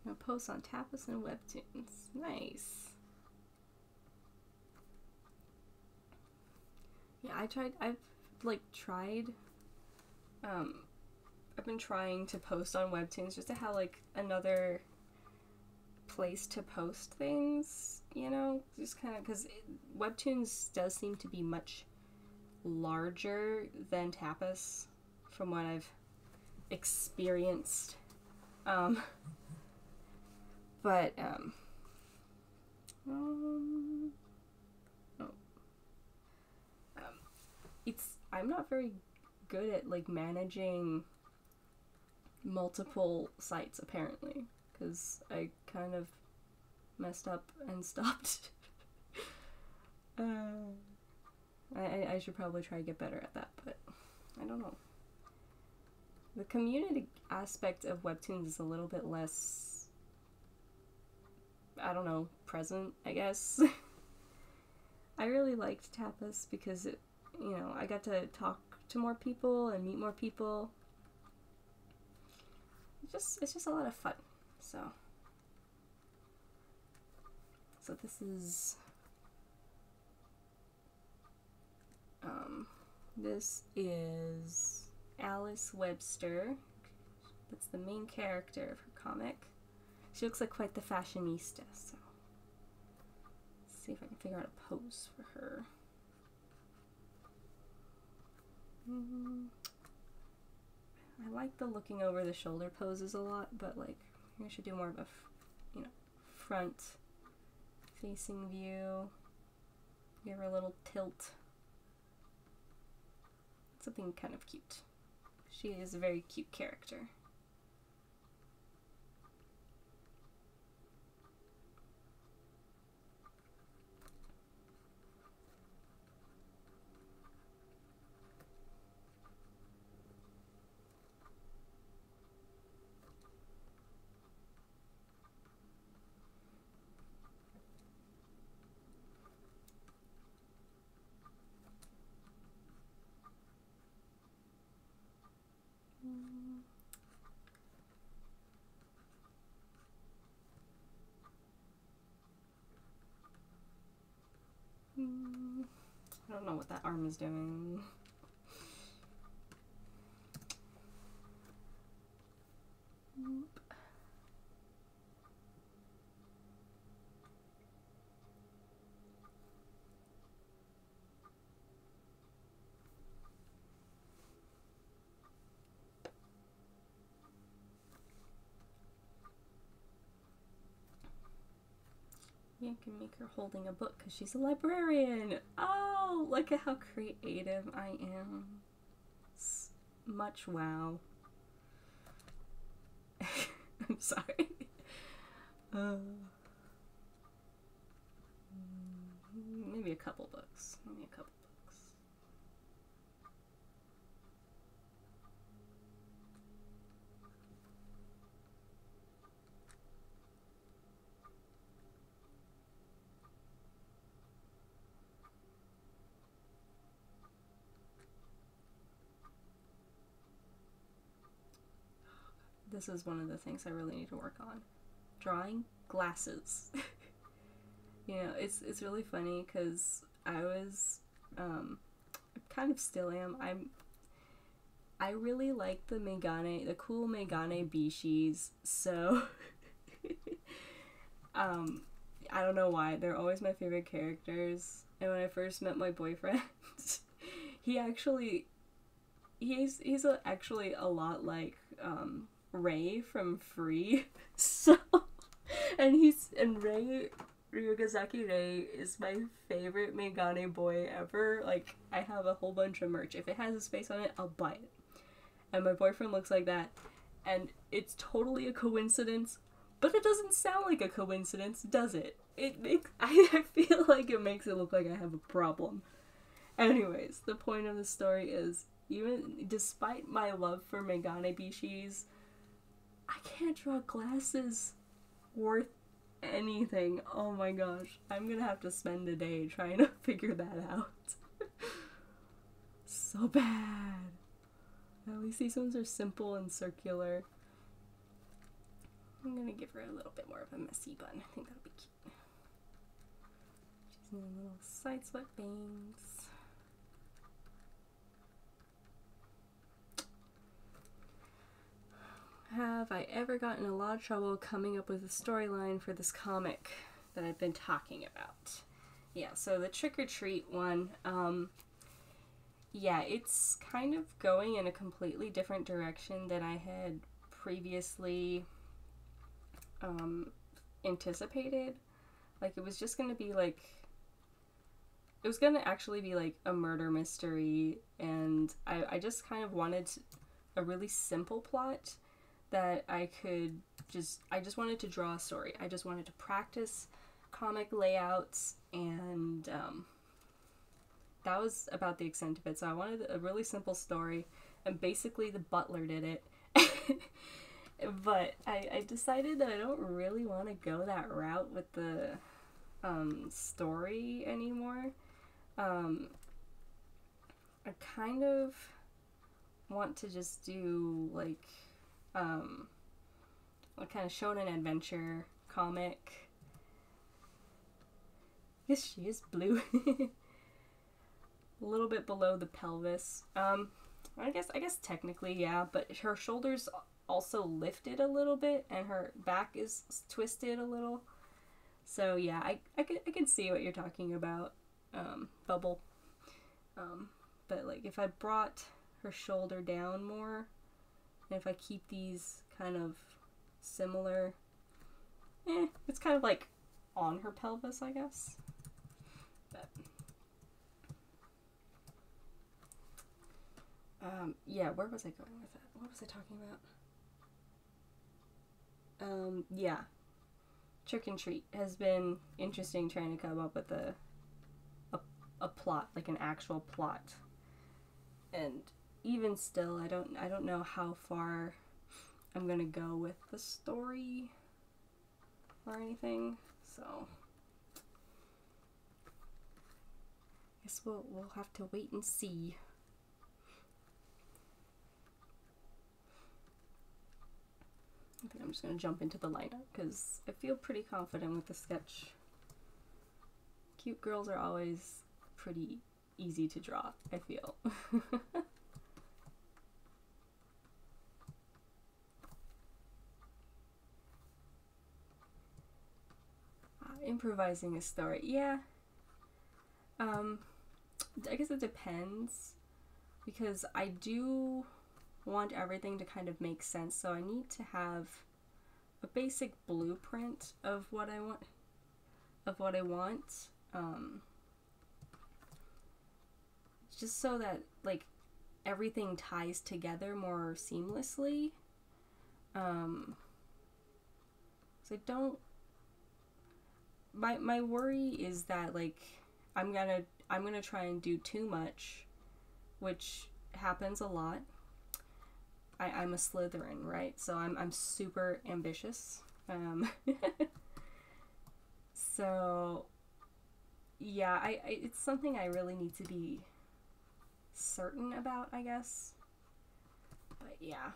I'm gonna post on Tapas and Webtoons. Nice. Yeah, I've been trying to post on Webtoons just to have like another place to post things, you know, just kind of because Webtoons does seem to be much larger than Tapas from what I've experienced. I'm not very good at like managing multiple sites apparently, because I kind of messed up and stopped. I should probably try to get better at that, but I don't know. The community aspect of Webtoons is a little bit less, I don't know, present, I guess. I really liked Tapas because it, you know, I got to talk to more people and meet more people. It's just a lot of fun. So this is Alice Webster. That's the main character of her comic. She looks like quite the fashionista, so let's see if I can figure out a pose for her. like the looking over the shoulder poses a lot, but like I should do more of a, you know, front facing view. Give her a little tilt. Something kind of cute. She is a very cute character. I don't know what that arm is doing. Yeah, I can make her holding a book because she's a librarian. Oh, look at how creative I am. Much wow. I'm sorry. Maybe a couple books. Maybe a couple books. This is one of the things I really need to work on. Drawing glasses. You know, it's really funny because I was, I kind of still am. I really like the Megane, the cool Megane Bishis, so, I don't know why, they're always my favorite characters, and when I first met my boyfriend, he's actually a lot like, Ray from Free, so, and Ray, Ryugasaki Ray is my favorite Megane boy ever. Like, I have a whole bunch of merch. If it has his face on it, I'll buy it. And my boyfriend looks like that, and it's totally a coincidence, but it doesn't sound like a coincidence, does it? I feel like it makes it look like I have a problem. Anyways, the point of the story is, even despite my love for Megane Bishis, I can't draw glasses worth anything. Oh my gosh. I'm gonna have to spend a day trying to figure that out. So bad. At least these ones are simple and circular. I'm gonna give her a little bit more of a messy bun. I think that'll be cute. She's in little side sweat bangs. Have I ever gotten in a lot of trouble coming up with a storyline for this comic that I've been talking about? Yeah, so the Trick or Treat one, yeah, it's kind of going in a completely different direction than I had previously anticipated. Like, it was just gonna be like, it was gonna actually be like a murder mystery, and I just kind of wanted a really simple plot that I just wanted to draw a story. I just wanted to practice comic layouts, and that was about the extent of it. So I wanted a really simple story, and basically the butler did it. But I decided that I don't really want to go that route with the story anymore. I kind of want to just do like a kind of shonen adventure comic. Yes, she is blue. A little bit below the pelvis. I guess technically, yeah, but her shoulders also lifted a little bit, and her back is twisted a little. So yeah, I can see what you're talking about, Bubble. But like if I brought her shoulder down more, And if I keep these kind of similar, it's kind of like on her pelvis, I guess. But yeah, where was I going with that? What was I talking about? Yeah, Trick and Treat has been interesting, trying to come up with a plot, like an actual plot. And even still, I don't know how far I'm gonna go with the story or anything. So I guess we'll have to wait and see. I think I'm just gonna jump into the lineup because I feel pretty confident with the sketch. Cute girls are always pretty easy to draw, I feel. Improvising a story, yeah. I guess it depends, because I do want everything to kind of make sense, so I need to have a basic blueprint of what I want. Just so that like everything ties together more seamlessly. So I don't. My worry is that like I'm gonna try and do too much, which happens a lot. I'm a Slytherin, right? So I'm super ambitious. So yeah, it's something I really need to be certain about, I guess. But yeah,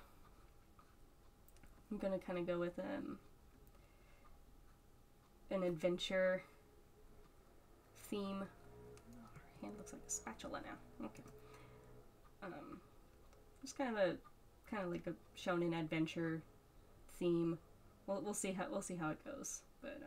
I'm gonna kind of go with an adventure theme. Oh, her hand looks like a spatula now. Okay. Just kind of like a shonen adventure theme. We'll see how it goes. But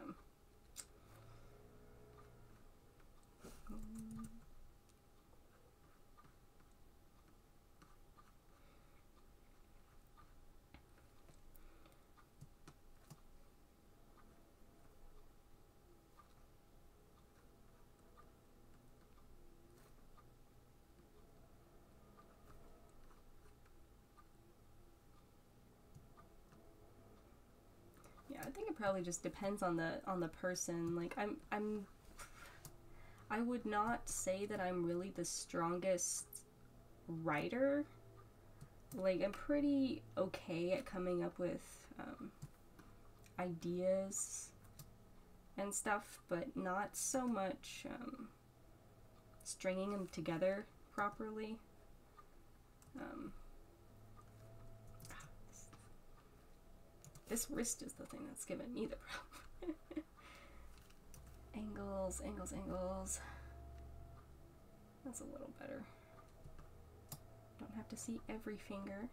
yeah, I think it probably just depends on the person. Like I would not say that I'm really the strongest writer. Like I'm pretty okay at coming up with ideas and stuff, but not so much stringing them together properly. This wrist is the thing that's giving me the problem. Angles, angles, angles. That's a little better. Don't have to see every finger.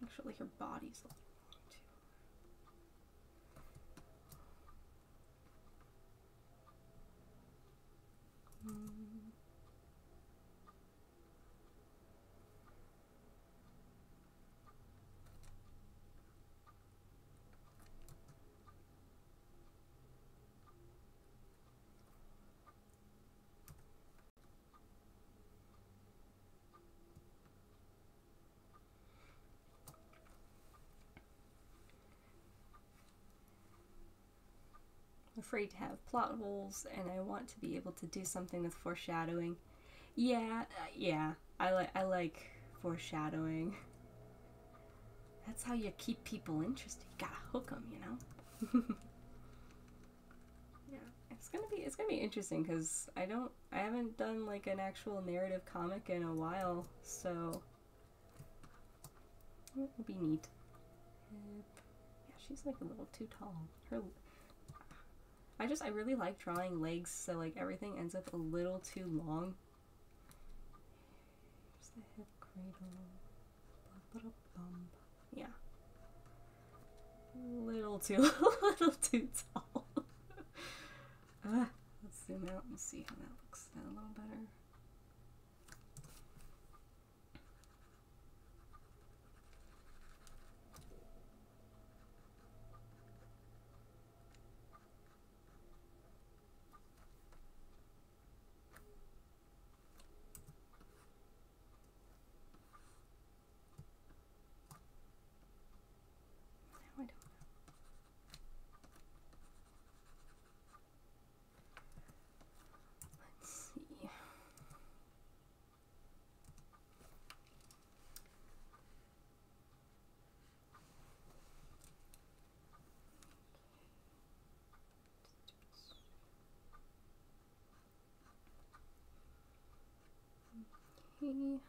Actually, her body's a little long too. Afraid to have plot holes, and I want to be able to do something with foreshadowing. Yeah, I like foreshadowing. That's how you keep people interested. You gotta hook them, you know. Yeah, it's gonna be interesting because I haven't done like an actual narrative comic in a while, so it will be neat. Yeah, she's like a little too tall. I really like drawing legs, so like everything ends up a little too long. Here's the hip cradle. Little bump. Yeah. A little too a little too tall. Let's zoom out and see how that looks a little better. I don't know. Let's see. Okay.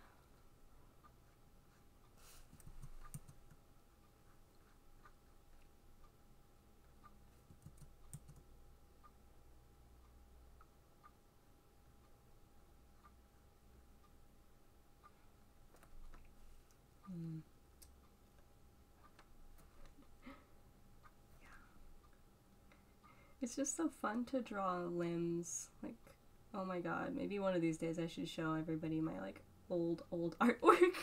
It's just so fun to draw limbs. Like, oh my god, maybe one of these days I should show everybody my like old artwork.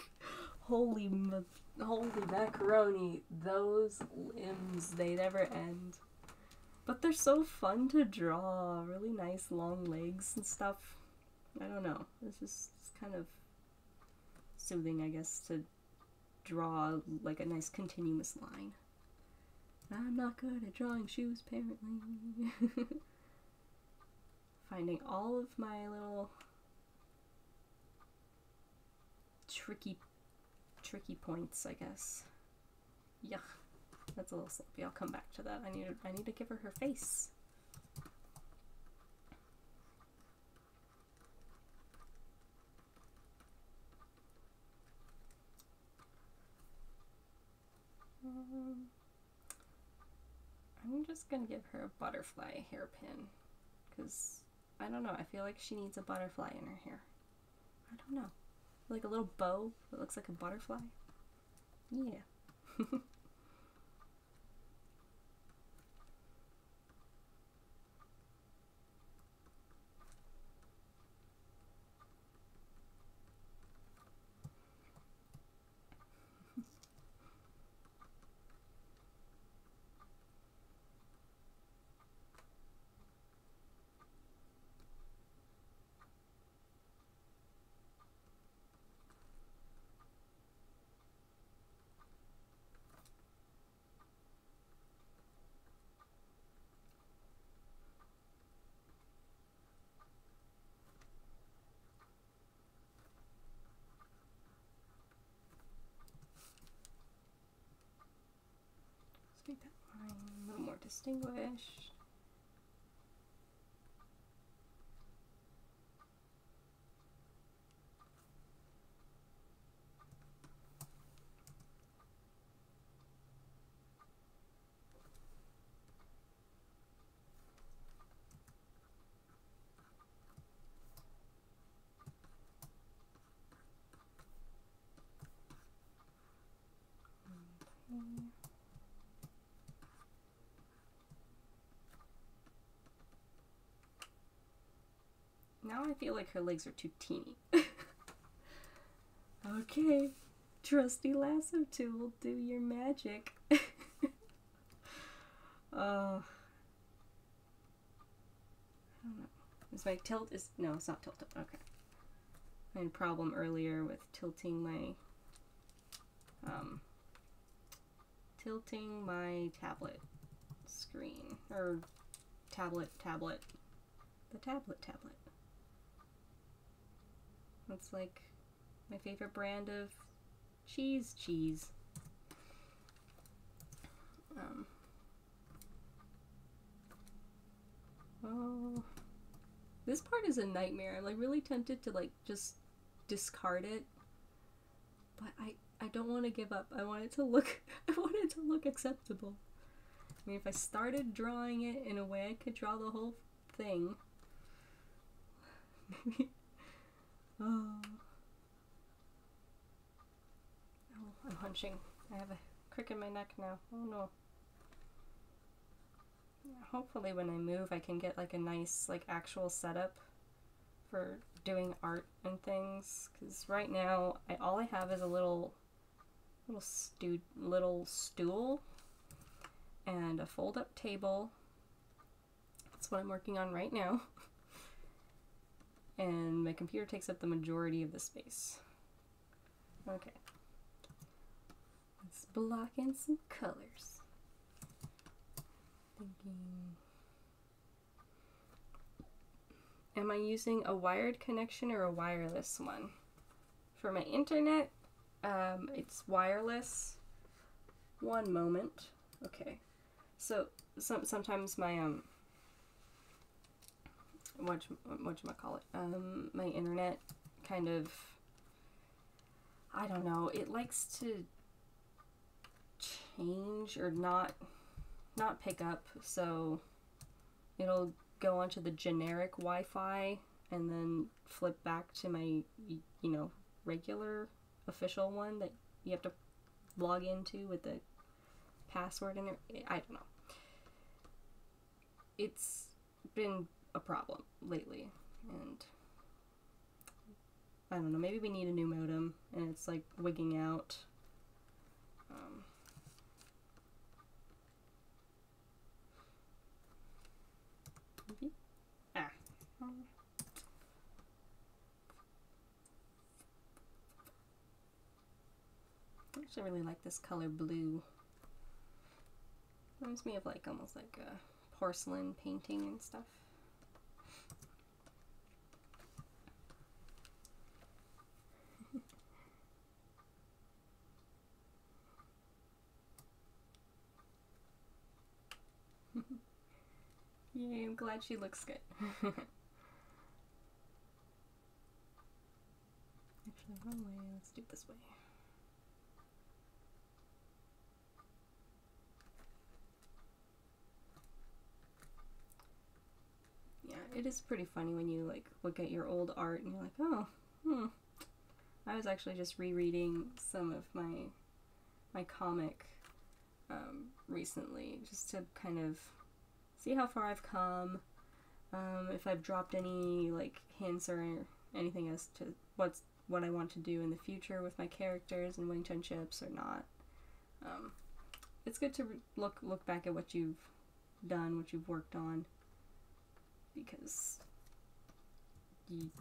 Holy macaroni, those limbs, they never end. But they're so fun to draw. Really nice long legs and stuff. I don't know. It's kind of soothing, I guess, to draw like a nice continuous line. I'm not good at drawing shoes, apparently. Finding all of my little tricky points, I guess. Yuck. That's a little sloppy. I'll come back to that. I need to give her face. I'm just gonna give her a butterfly hairpin, because I don't know, I feel like she needs a butterfly in her hair. I don't know. Like a little bow that looks like a butterfly. Yeah. Let's make that line a little more distinguished. Okay. Now I feel like her legs are too teeny. Okay, trusty lasso tool, do your magic. I don't know. Is my tilt is no, it's not tilted. Okay. I had a problem earlier with tilting my tablet screen, or tablet. The tablet. That's like my favorite brand of cheese. Oh, this part is a nightmare. I'm like really tempted to like just discard it, but I don't want to give up. I want it to look acceptable. I mean, if I started drawing it in a way I could draw the whole thing, maybe. Oh, I'm hunching. I have a crick in my neck now. Oh no. hopefully when I move I can get like a nice like actual setup for doing art and things, because right now all I have is a little stool and a fold-up table. That's what I'm working on right now. And my computer takes up the majority of the space. Okay. Let's block in some colors. Thinking, am I using a wired connection or a wireless one? For my internet, it's wireless. One moment. Okay. So sometimes my whatchamacallit, my internet kind of, I don't know, it likes to change or not pick up, so it'll go onto the generic Wi-Fi and then flip back to my, you know, regular official one that you have to log into with the password in it. I don't know. It's been a problem lately, and I don't know, maybe we need a new modem and it's like wigging out. Maybe? I actually really like this color blue. Reminds me of like almost like a porcelain painting and stuff. Yay, I'm glad she looks good. Actually, wrong way. Let's do it this way. Yeah, it is pretty funny when you like look at your old art and you're like, oh, I was actually just rereading some of my comic recently, just to kind of see how far I've come, if I've dropped any like hints or anything as to what I want to do in the future with my characters and wingchunships or not. It's good to look back at what you've done, what you've worked on, because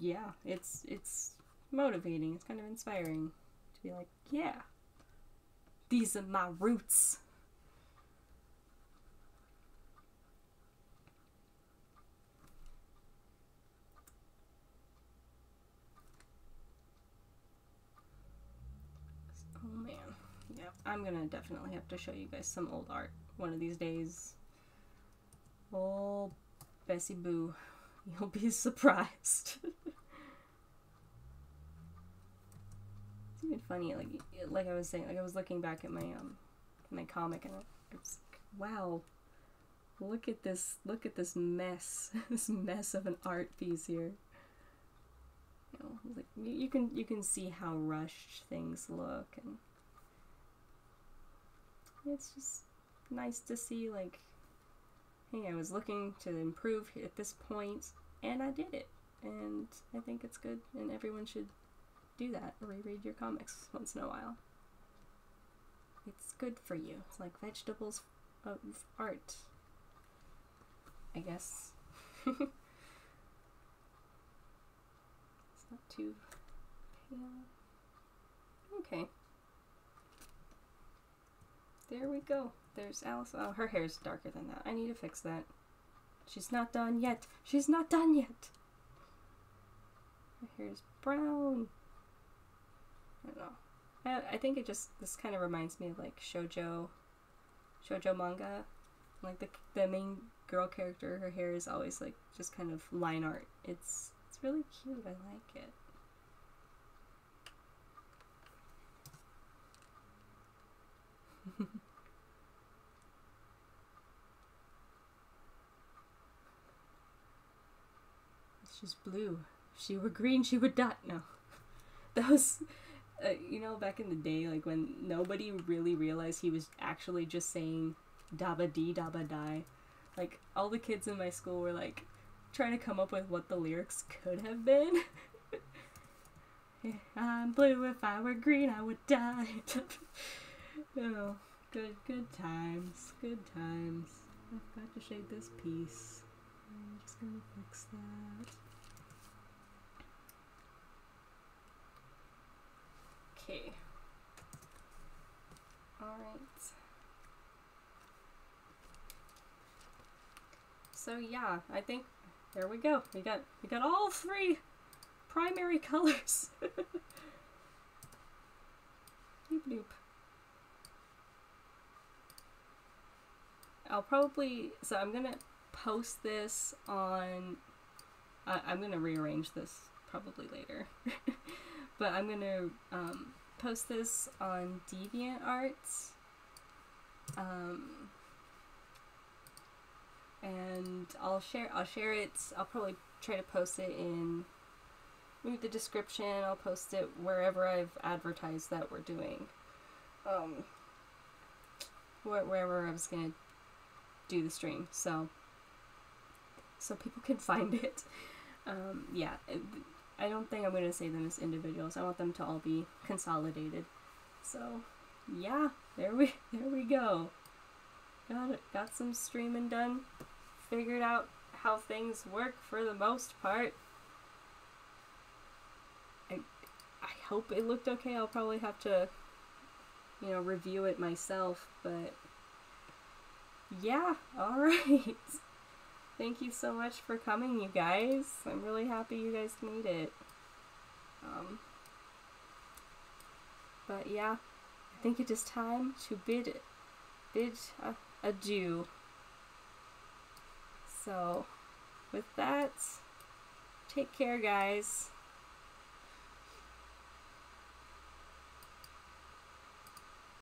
yeah, it's motivating. It's kind of inspiring to be like, yeah, these are my roots. Oh man, yeah, I'm gonna definitely have to show you guys some old art one of these days. Oh, Bessie Boo, you'll be surprised. It's even funny, like I was saying, like I was looking back at my comic and I was like, wow, look at this mess, this mess of an art piece here. You know, like you can see how rushed things look, and it's just nice to see, like, hey, I was looking to improve at this point and I did it, and I think it's good, and everyone should do that. Reread your comics once in a while. It's good for you. It's like vegetables of art, I guess. It's not too pale. Okay. There we go. There's Alice. Oh, her hair's darker than that. I need to fix that. She's not done yet. She's not done yet. Her hair's brown. I don't know. I think this kind of reminds me of like shoujo manga. Like the main girl character, her hair is always like just kind of line art. It's really cute. I like it. She's blue. If she were green, she would die. No. That was, you know, back in the day, like when nobody really realized he was actually just saying daba dee daba die. like all the kids in my school were like trying to come up with what the lyrics could have been. I'm blue, if I were green I would die. Oh, good times, good times. I've got to shade this piece. I'm just gonna fix that. Okay. Alright. So yeah, I think there we go. We got all three primary colors. Doop doop. I'm gonna post this on, I'm gonna rearrange this probably later, but I'm gonna post this on DeviantArt, and I'll share it. I'll probably try to post it in maybe the description. I'll post it wherever I've advertised that we're doing, wherever I was gonna do the stream, so people can find it. Yeah, I don't think I'm gonna say them as individuals. I want them to all be consolidated. So yeah, there we go. Got some streaming done. Figured out how things work for the most part. I hope it looked okay. I'll probably have to, review it myself, but yeah, alright. Thank you so much for coming, you guys. I'm really happy you guys made it. But yeah, I think it is time to bid adieu. So, with that, take care, guys.